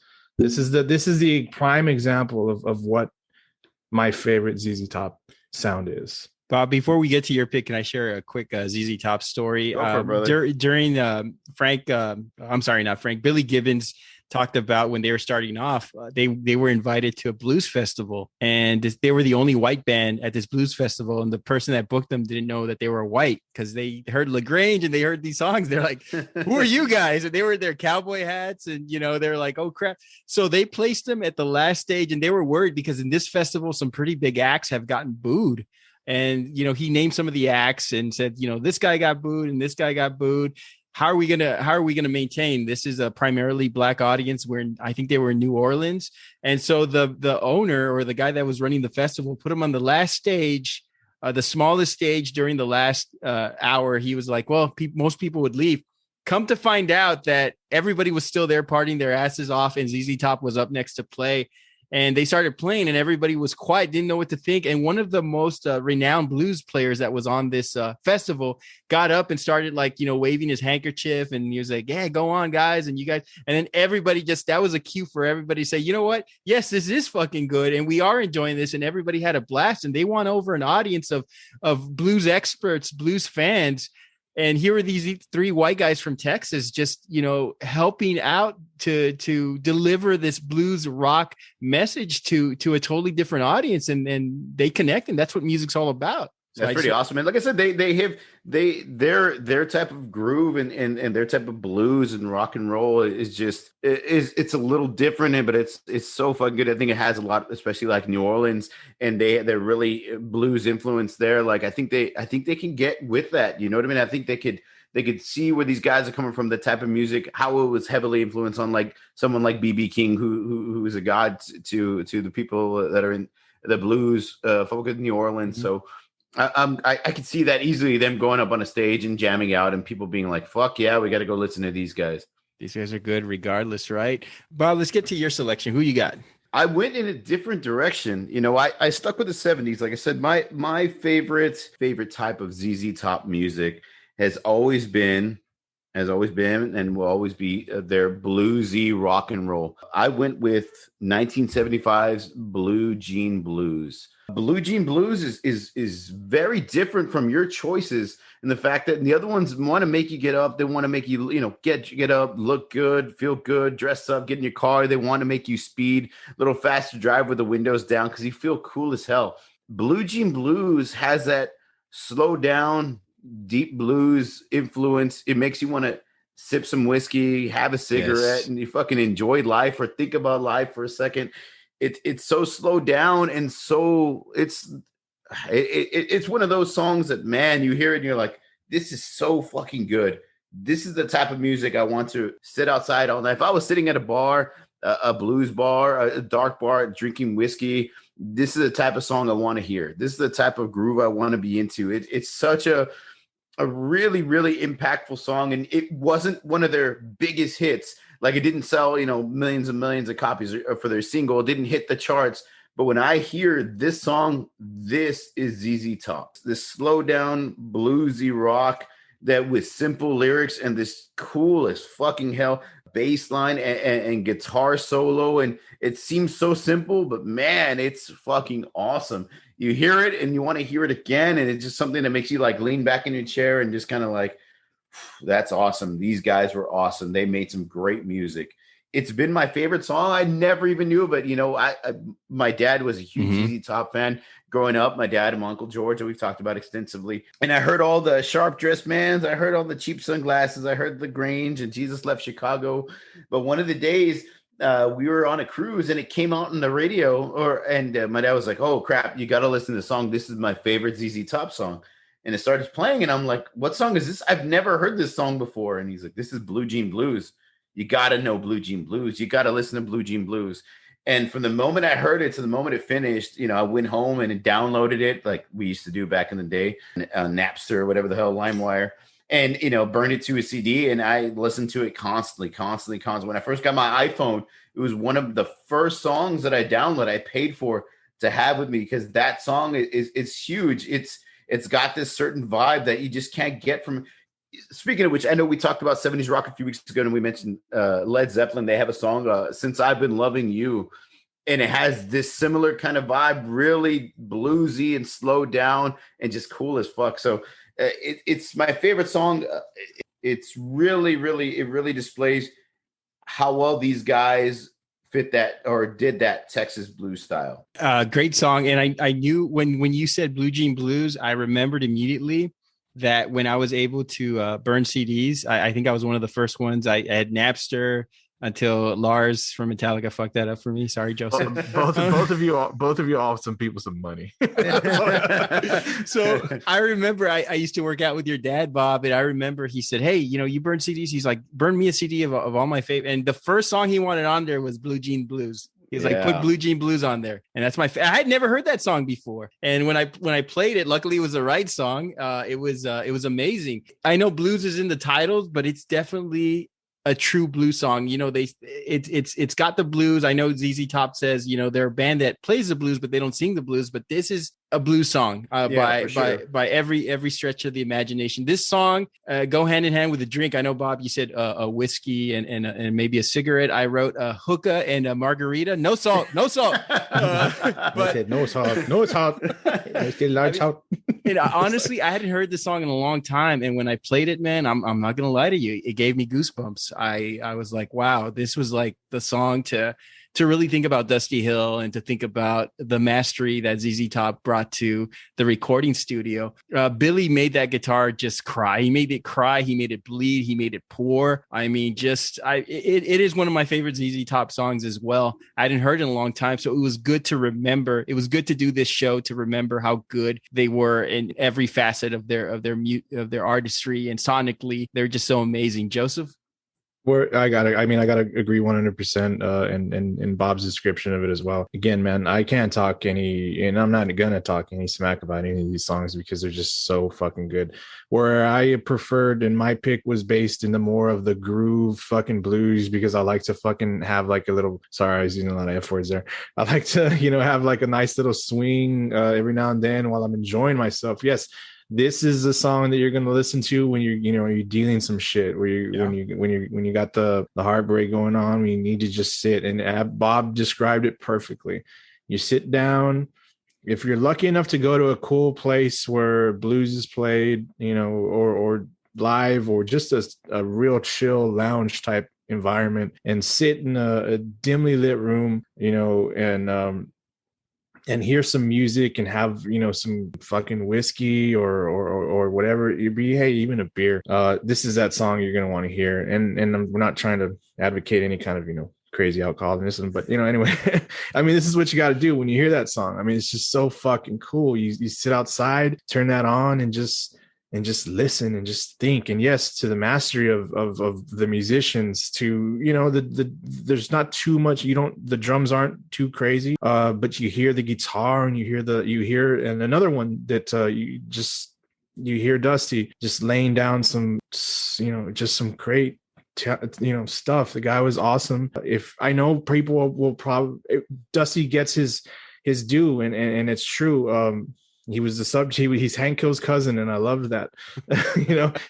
the prime example of what my favorite ZZ Top sound is. Bob, before we get to your pick, can I share a quick ZZ Top story? During Billy Gibbons talked about when they were starting off, they were invited to a blues festival, and they were the only white band at this blues festival. And the person that booked them didn't know that they were white because they heard LaGrange and they heard these songs. They're like, "Who are you guys?" And they were in their cowboy hats, and you know, they're like, "Oh crap!" So they placed them at the last stage, and they were worried because in this festival, some pretty big acts have gotten booed. And you know, he named some of the acts and said, you know, this guy got booed and this guy got booed. How are we gonna maintain? This is a primarily black audience. I think they were in New Orleans, and so the owner or the guy that was running the festival put him on the last stage, the smallest stage during the last hour. He was like, well, most people would leave. Come to find out that everybody was still there partying their asses off, and ZZ Top was up next to play. And they started playing and everybody was quiet, didn't know what to think. And one of the most renowned blues players that was on this festival got up and started like, you know, waving his handkerchief. And he was like, yeah, go on, guys. And you guys, and then everybody that was a cue for everybody to say, you know what? Yes, this is fucking good. And we are enjoying this. And everybody had a blast. And they won over an audience of blues experts, blues fans. And here are these three white guys from Texas just, you know, helping out to deliver this blues rock message to a totally different audience. And they connect. And that's what music's all about. So that's pretty awesome. And like I said, their type of groove and their type of blues and rock and roll is just it's a little different, but it's so fucking good. I think it has a lot, especially like New Orleans, and they're really blues influenced there. Like I think they can get with that. You know what I mean? I think they could see where these guys are coming from, the type of music, how it was heavily influenced on like someone like B.B. King, who is a god to the people that are in the blues folk of New Orleans. Mm-hmm. So I could see that easily, them going up on a stage and jamming out and people being like, fuck yeah, we got to go listen to these guys. These guys are good regardless, right? Bob, let's get to your selection. Who you got? I went in a different direction. You know, I stuck with the 70s. Like I said, my favorite type of ZZ Top music has always been and will always be their bluesy rock and roll. I went with 1975's Blue Jean Blues. Blue Jean Blues is very different from your choices in the fact that the other ones want to make you get up. They want to make you, you know, get up, look good, feel good, dress up, get in your car. They want to make you speed a little faster, drive with the windows down because you feel cool as hell. Blue Jean Blues has that slow down, deep blues influence. It makes you want to sip some whiskey, have a cigarette, and you fucking enjoy life or think about life for a second. It's so slowed down, and so it's one of those songs that, man, you hear it and you're like, this is so fucking good. This is the type of music I want to sit outside all night. If I was sitting at a bar, a blues bar, a dark bar, drinking whiskey, this is the type of song I want to hear. This is the type of groove I want to be into. It's such a really, really impactful song, and it wasn't one of their biggest hits. Like, it didn't sell, you know, millions and millions of copies for their single. It didn't hit the charts. But when I hear this song, this is ZZ Top. This slow down, bluesy rock that with simple lyrics and this cool as fucking hell bass line and guitar solo. And it seems so simple, but man, it's fucking awesome. You hear it and you want to hear it again. And it's just something that makes you like lean back in your chair and just kind of like, that's awesome. These guys were awesome. They made some great music. it's been my favorite song. I never even knew, but my dad was a huge ZZ Top fan growing up. My dad and my Uncle George, that we've talked about extensively. And I heard all the Sharp Dressed Mans. I heard all the Cheap Sunglasses. I heard LaGrange and Jesus Left Chicago. But one of the days we were on a cruise and it came out on the radio and my dad was like, oh crap, you got to listen to the song. This is my favorite ZZ Top song. And it started playing and I'm like, what song is this? I've never heard this song before. And he's like, this is Blue Jean Blues. You got to know Blue Jean Blues. You got to listen to Blue Jean Blues. And from the moment I heard it to the moment it finished, I went home and downloaded it like we used to do back in the day, Napster or whatever the hell, LimeWire, and, burned it to a CD. And I listened to it constantly. When I first got my iPhone, it was one of the first songs that I downloaded, I paid for to have with me because that song is huge. It's got this certain vibe that you just can't get from. Speaking of which, I know we talked about 70s rock a few weeks ago and we mentioned Led Zeppelin. They have a song, Since I've Been Loving You. And it has this similar kind of vibe, really bluesy and slowed down and just cool as fuck. So it's my favorite song. It's it really displays how well these guys fit that or did that Texas blues style. Great song. And I knew when you said Blue Jean Blues, I remembered immediately that when I was able to burn CDs, I think I was one of the first ones. I had Napster until Lars from Metallica fucked that up for me. Sorry, Joseph. Both of you owe some people some money. So I remember I used to work out with your dad, Bob, and I remember he said, hey, you burn CDs. He's like, burn me a CD of all my favorite. And the first song he wanted on there was Blue Jean Blues. He's like, put Blue Jean Blues on there. And that's I had never heard that song before. And when I played it, luckily it was the right song. It was amazing. I know blues is in the titles, but it's definitely a true blues song. It's got the blues. I know ZZ Top says, they're a band that plays the blues, but they don't sing the blues. But this is a blues song by every stretch of the imagination. This song go hand in hand with a drink. I know, Bob, you said a whiskey and maybe a cigarette. I wrote a hookah and a margarita. No salt. But said no salt. No salt. Still large salt. Honestly, I hadn't heard this song in a long time, and when I played it, man, I'm not gonna lie to you, it gave me goosebumps. I was like, wow, this was like the song to really think about Dusty Hill and to think about the mastery that ZZ Top brought to the recording studio. Billy made that guitar just cry. He made it cry. He made it bleed. He made it pour. I mean, it is one of my favorite ZZ Top songs as well. I hadn't heard it in a long time, so it was good to remember. It was good to do this show to remember how good they were in every facet of their artistry, and sonically, they're just so amazing. Joseph? I gotta agree 100% in Bob's description of it as well. Again, man, I can't and I'm not gonna talk any smack about any of these songs because they're just so fucking good. Where I preferred, and my pick was based in the more of the groove fucking blues, because I like to fucking have like a little, sorry, I was using a lot of F words there. I like to, have like a nice little swing every now and then while I'm enjoying myself. Yes. This is a song that you're going to listen to when you're dealing some shit, when you got the heartbreak going on, when you need to just sit. And Bob described it perfectly. You sit down. If you're lucky enough to go to a cool place where blues is played, or live, or just a real chill lounge type environment, and sit in a dimly lit room, and hear some music and have, some fucking whiskey or whatever it be, hey, even a beer. This is that song you're going to want to hear. And we're not trying to advocate any kind of, crazy alcoholism, but anyway, I mean, this is what you got to do when you hear that song. I mean, it's just so fucking cool. You sit outside, turn that on, and just listen and just think. And yes, to the mastery of the musicians, to there's not too much, the drums aren't too crazy, but you hear the guitar, and you hear and another one that you hear Dusty just laying down some just some great stuff. The guy was awesome. If I know people will probably, Dusty gets his due, and it's true. He was he's Hank Hill's cousin, and I loved that.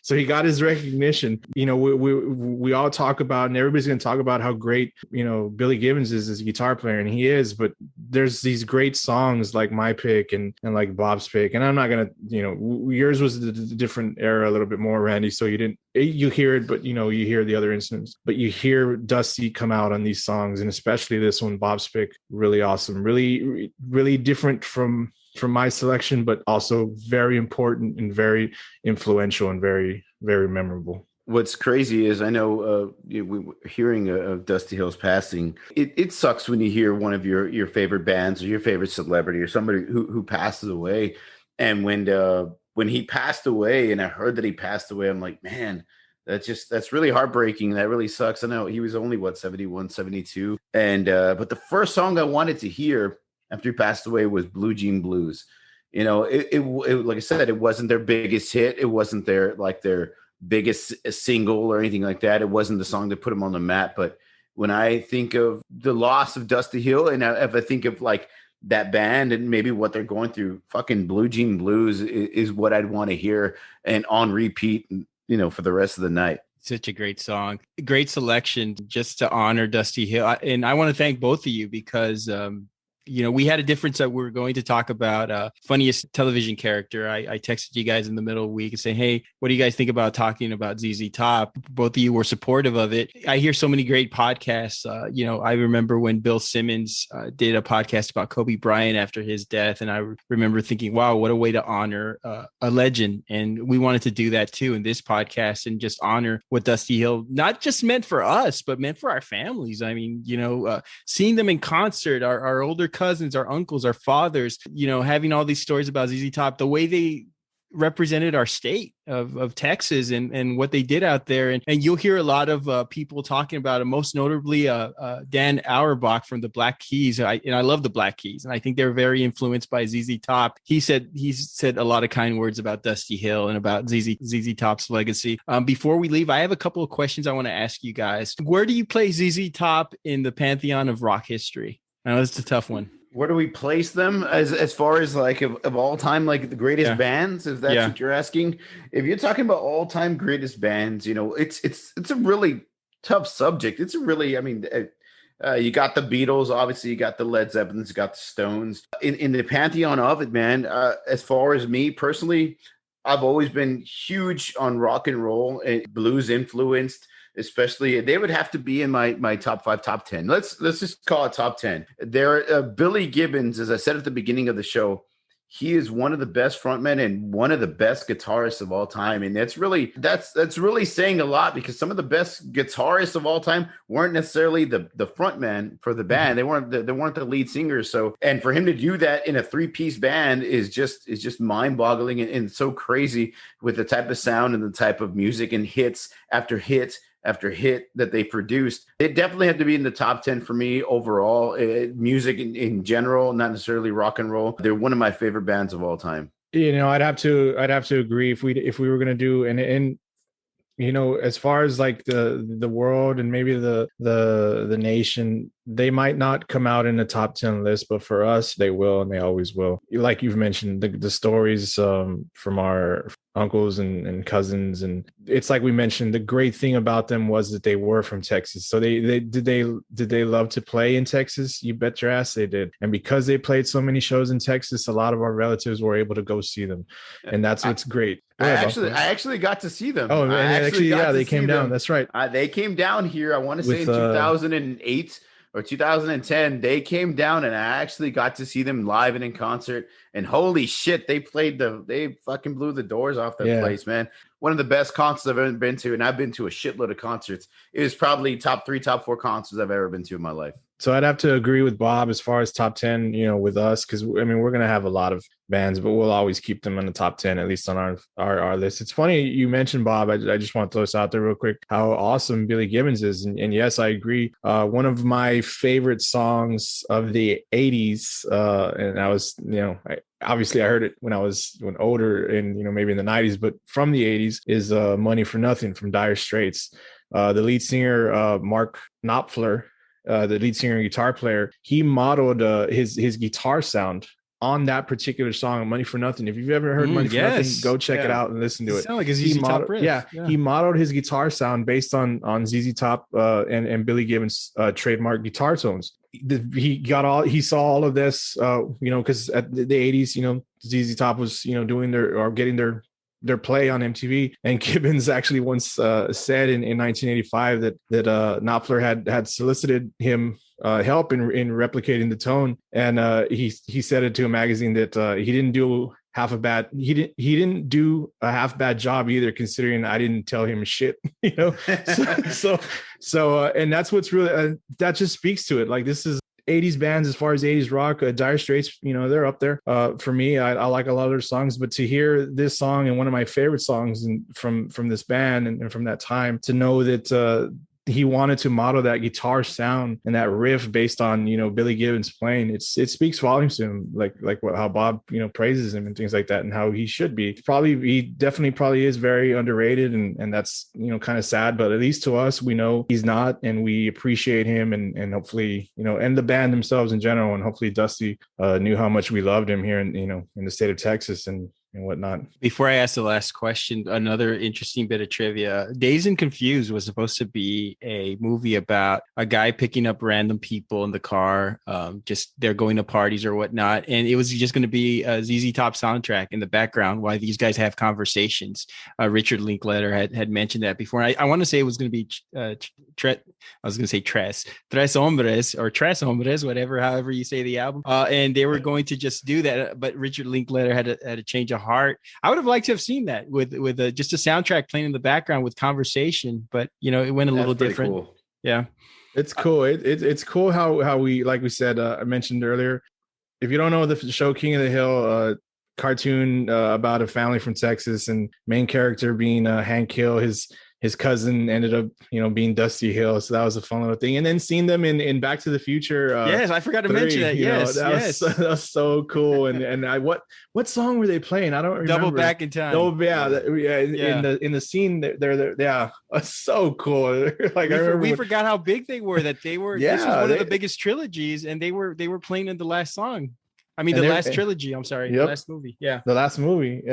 So he got his recognition. We all talk about, and everybody's going to talk about how great Billy Gibbons is as a guitar player, and he is. But there's these great songs like my pick and like Bob's pick, and I'm not gonna yours was the different era a little bit more, Randy. So you didn't you hear it, but you hear the other instruments, but you hear Dusty come out on these songs, and especially this one, Bob's Pick, really awesome, really, really different from my selection, but also very important and very influential and very, very memorable. What's crazy is I know we were hearing of Dusty Hill's passing. It sucks when you hear one of your favorite bands or your favorite celebrity or somebody who passes away. And when he passed away and I heard that he passed away, I'm like, man, that's really heartbreaking. That really sucks. I know he was only 71, 72. And but the first song I wanted to hear after he passed away was Blue Jean Blues. It like I said, it wasn't their biggest hit. It wasn't their biggest single or anything like that. It wasn't the song that put him on the map. But when I think of the loss of Dusty Hill, and if I think of like that band and maybe what they're going through, fucking Blue Jean Blues is what I'd want to hear and on repeat, for the rest of the night. Such a great song, great selection just to honor Dusty Hill. And I want to thank both of you because, we had a difference that we were going to talk about funniest television character. I texted you guys in the middle of the week and say, hey, what do you guys think about talking about ZZ Top? Both of you were supportive of it. I hear so many great podcasts. I remember when Bill Simmons did a podcast about Kobe Bryant after his death. And I remember thinking, wow, what a way to honor a legend. And we wanted to do that too in this podcast and just honor what Dusty Hill not just meant for us, but meant for our families. I mean, seeing them in concert, our older cousins, our uncles, our fathers, having all these stories about ZZ Top, the way they represented our state of Texas and what they did out there. And you'll hear a lot of people talking about it, most notably Dan Auerbach from the Black Keys. I love the Black Keys, and I think they're very influenced by ZZ Top. He's said a lot of kind words about Dusty Hill and about ZZ Top's legacy. Before we leave, I have a couple of questions I want to ask you guys. Where do you place ZZ Top in the pantheon of rock history? I know it's a tough one. Where do we place them as far as like of all time, like the greatest bands? If that's what you're asking, if you're talking about all time greatest bands, it's a really tough subject. It's a really, you got the Beatles, obviously you got the Led Zeppelins, you got the Stones in the pantheon of it, man. As far as me personally, I've always been huge on rock and roll and blues influenced. Especially, they would have to be in my top 5, top 10. Let's just call it top 10. There, Billy Gibbons, as I said at the beginning of the show, he is one of the best frontmen and one of the best guitarists of all time. And that's really saying a lot because some of the best guitarists of all time weren't necessarily the frontman for the band. They weren't the lead singers. So, and for him to do that in a 3-piece band is just mind-boggling and so crazy with the type of sound and the type of music and hits after hit after hit that they produced. It definitely had to be in the top 10 for me overall. Music in general, not necessarily rock and roll. They're one of my favorite bands of all time. I'd have to agree if we were going to do and as far as like the world and maybe the nation, they might not come out in the top 10 list, but for us, they will, and they always will. Like you've mentioned, the stories from our uncles and cousins, and it's like we mentioned, the great thing about them was that they were from Texas. So did they love to play in Texas? You bet your ass they did. And because they played so many shows in Texas, a lot of our relatives were able to go see them, and that's what's great. I actually got to see them. Oh, and actually, they came down. That's right. They came down here. I want to say in 2008 or 2010. They came down, and I actually got to see them live and in concert. And holy shit, they fucking blew the doors off that place, man. One of the best concerts I've ever been to, and I've been to a shitload of concerts. It was probably top 3, top 4 concerts I've ever been to in my life. So I'd have to agree with Bob as far as top 10, with us, because we're going to have a lot of bands, but we'll always keep them in the top 10, at least on our list. It's funny you mentioned, Bob. I just want to throw this out there real quick, how awesome Billy Gibbons is. And yes, I agree. One of my favorite songs of the 80s, and I was, obviously I heard it when older and, maybe in the 90s, but from the 80s is Money for Nothing from Dire Straits. The lead singer, Mark Knopfler, the lead singer and guitar player, he modeled his guitar sound on that particular song, Money for Nothing. If you've ever heard Money for Nothing, go check it out and listen to it. Sound like a ZZ Top riff. He modeled his guitar sound based on ZZ Top and Billy Gibbons' trademark guitar tones. He saw all of this, because at the 80s, ZZ Top was, getting their their play on MTV. And Gibbons actually once said in 1985 that Knopfler had solicited him help in replicating the tone, and he said it to a magazine that he didn't do he didn't do a half bad job either, considering I didn't tell him shit, you know. So and that's what's really that just speaks to it. Like, this is 80s bands as far as 80s rock. Dire Straits, you know, they're up there for me. I like a lot of their songs, but to hear this song and one of my favorite songs from this band and from that time, to know that he wanted to model that guitar sound and that riff based on, you know, Billy Gibbons playing, it speaks volumes to him, like how Bob, you know, praises him and things like that, and how he should be. He definitely is very underrated, and that's, you know, kind of sad, but at least to us, we know he's not, and we appreciate him, and hopefully, you know, and the band themselves in general, and hopefully Dusty knew how much we loved him here in, you know, in the state of Texas and whatnot. Before I ask the last question, another interesting bit of trivia. Dazed and Confused was supposed to be a movie about a guy picking up random people in the car, just they're going to parties or whatnot. And it was just going to be a ZZ Top soundtrack in the background while these guys have conversations. Richard Linklater had mentioned that before. And I want to say it was going to be Tres Hombres or Tres Hombres, however you say the album. And they were going to just do that. But Richard Linklater had a change of heart. I would have liked to have seen that with just a soundtrack playing in the background with conversation, but you know, it went a little different. Cool. Yeah, it's cool. It's cool how we, like we said, I mentioned earlier, if you don't know the show King of the Hill, cartoon about a family from Texas, and main character being Hank Hill, his cousin ended up, you know, being Dusty Hill. So that was a fun little thing. And then seeing them in Back to the Future. Yes, I forgot to mention that. Yes, that was so cool. And what song were they playing? I don't remember. Double Back in Time. Oh yeah. In the scene, they're so cool. Like, we forgot how big they were. That they were. This was one of the biggest trilogies, and they were playing in the last song. I mean, the last trilogy. I'm sorry, the last movie. Yeah, the last movie.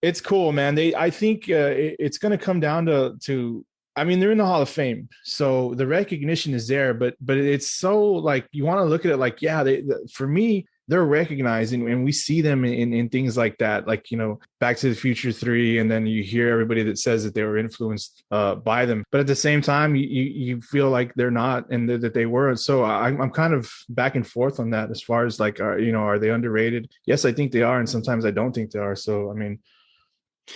It's cool, man. I think it's going to come down to. I mean, they're in the Hall of Fame, so the recognition is there. But it's so, like, you want to look at it like, yeah, for me, they're recognized, and we see them in things like that, like, you know, Back to the Future 3, and then you hear everybody that says that they were influenced by them, but at the same time, you feel like they're not, and that they were. So I'm kind of back and forth on that as far as, like, are they underrated? Yes, I think they are, and sometimes I don't think they are. So I mean,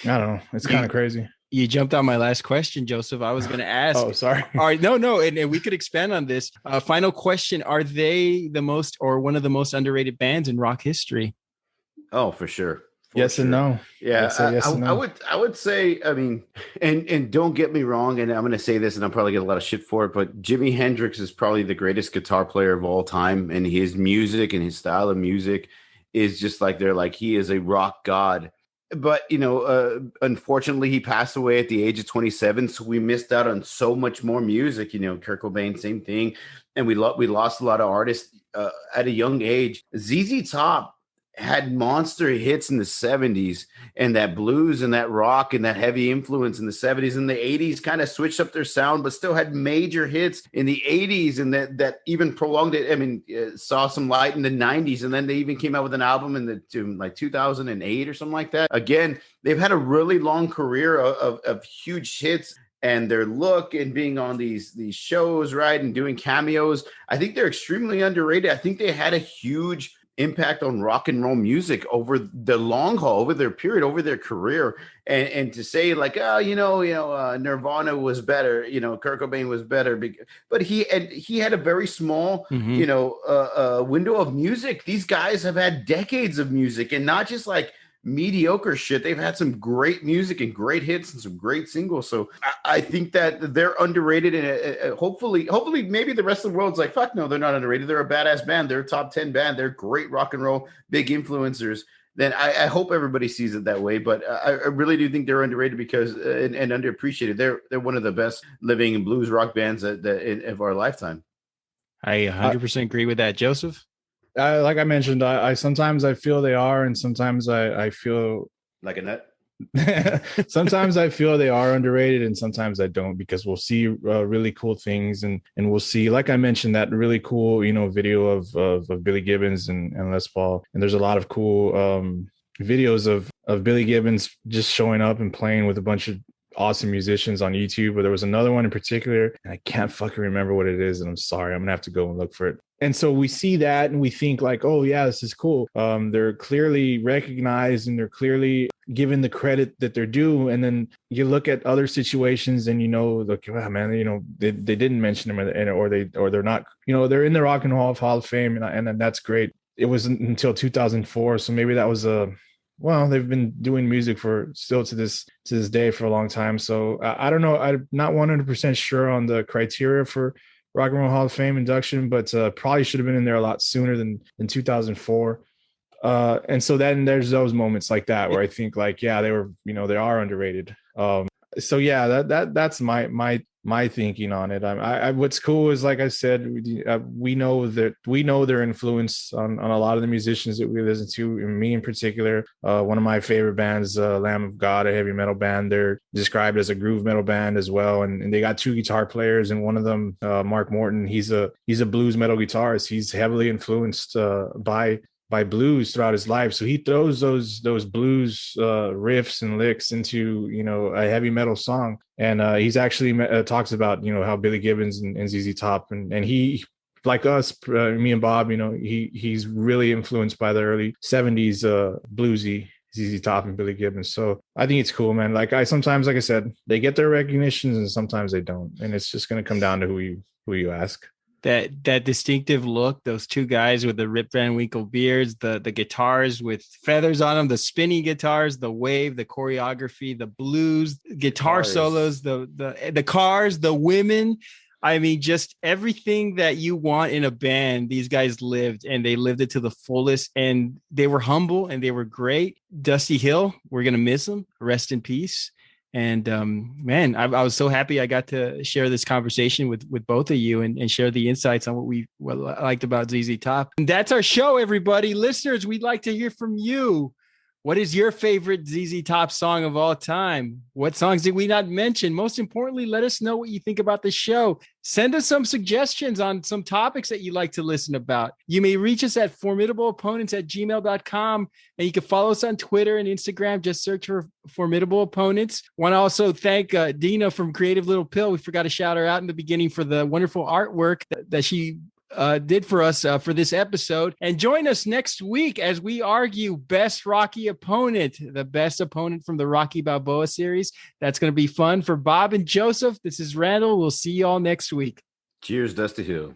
I don't know. It's kind of crazy. You jumped on my last question, Joseph. I was going to ask. Oh, sorry. All right. No. And we could expand on this. Final question. Are they the most, or one of the most underrated bands in rock history? Oh, for sure. Yes and no. Yeah. I would say, I mean, and don't get me wrong, and I'm going to say this, and I'll probably get a lot of shit for it, but Jimi Hendrix is probably the greatest guitar player of all time. And his music and his style of music is just like, he is a rock god. But, you know, unfortunately, he passed away at the age of 27. So we missed out on so much more music. You know, Kurt Cobain, same thing. And we lost a lot of artists at a young age. ZZ Top had monster hits in the 70s, and that blues and that rock and that heavy influence in the 70s. And the 80s kind of switched up their sound, but still had major hits in the 80s, and that even prolonged it. I mean, saw some light in the 90s, and then they even came out with an album in like 2008 or something like that. Again, they've had a really long career of huge hits. And their look and being on these shows, right, and doing cameos, I think they're extremely underrated. I think they had a huge impact on rock and roll music over the long haul, over their period, over their career. And to say, like, Nirvana was better, you know, Kurt Cobain was better, but he had a very small, window of music. These guys have had decades of music, and not just like mediocre shit. They've had some great music and great hits and some great singles. So I think that they're underrated, and hopefully maybe the rest of the world's like, fuck no, they're not underrated. They're a badass band. They're a top 10 band. They're great rock and roll, big influencers. Then I hope everybody sees it that way. But I really do think they're underrated because and underappreciated. They're one of the best living blues rock bands of our lifetime. I 100% agree with that, Joseph. Like I mentioned, I sometimes I feel they are, and sometimes I feel like a nut. Sometimes I feel they are underrated, and sometimes I don't, because we'll see really cool things, and we'll see, like I mentioned, that really cool, you know, video of Billy Gibbons and Les Paul, and there's a lot of cool videos of Billy Gibbons just showing up and playing with a bunch of awesome musicians on YouTube, but there was another one in particular, and I can't fucking remember what it is, and I'm sorry, I'm gonna have to go and look for it. And so we see that and we think like, oh yeah, this is cool. They're clearly recognized and they're clearly given the credit that they're due. And then you look at other situations and like, wow, man, they didn't mention them, or they're not, they're in the Rock and Roll Hall of Fame, and that's great. It wasn't until 2004, so maybe that was well, they've been doing music for still to this day for a long time. So I don't know. I'm not 100% sure on the criteria for Rock and Roll Hall of Fame induction, but probably should have been in there a lot sooner than 2004. And so then there's those moments like that where I think like, yeah, they were, they are underrated. So yeah, that's my thinking on it. What's cool is, like I said, we know their influence on a lot of the musicians that we listen to. And me in particular, one of my favorite bands, Lamb of God, a heavy metal band. They're described as a groove metal band as well, and they got 2 guitar players, and one of them, Mark Morton, he's a blues metal guitarist. He's heavily influenced by blues throughout his life. So he throws those blues riffs and licks into, a heavy metal song. And he's actually talks about, how Billy Gibbons and ZZ Top and he, like us, me and Bob, he's really influenced by the early 70s bluesy ZZ Top and Billy Gibbons. So I think it's cool, man. Like I said, they get their recognitions and sometimes they don't. And it's just going to come down to who you ask. That distinctive look, those 2 guys with the Rip Van Winkle beards, the guitars with feathers on them, the spinning guitars, the wave, the choreography, the blues, guitar solos, the cars, the women. I mean, just everything that you want in a band, these guys lived, and they lived it to the fullest, and they were humble and they were great. Dusty Hill, we're going to miss him. Rest in peace. And man, I was so happy I got to share this conversation with both of you and share the insights on what I liked about ZZ Top. And that's our show, everybody. Listeners, we'd like to hear from you. What is your favorite ZZ Top song of all time? What songs did we not mention? Most importantly, let us know what you think about the show. Send us some suggestions on some topics that you'd like to listen about. You may reach us at formidableopponents@gmail.com, and you can follow us on Twitter and Instagram. Just search for Formidable Opponents. Want to also thank Dina from Creative Little Pill. We forgot to shout her out in the beginning for the wonderful artwork that she did for us for this episode. And join us next week as we argue best Rocky opponent, the best opponent from the Rocky Balboa series. That's going to be fun. For Bob and Joseph, this is Randall. We'll see you all next week. Cheers, Dusty Hill.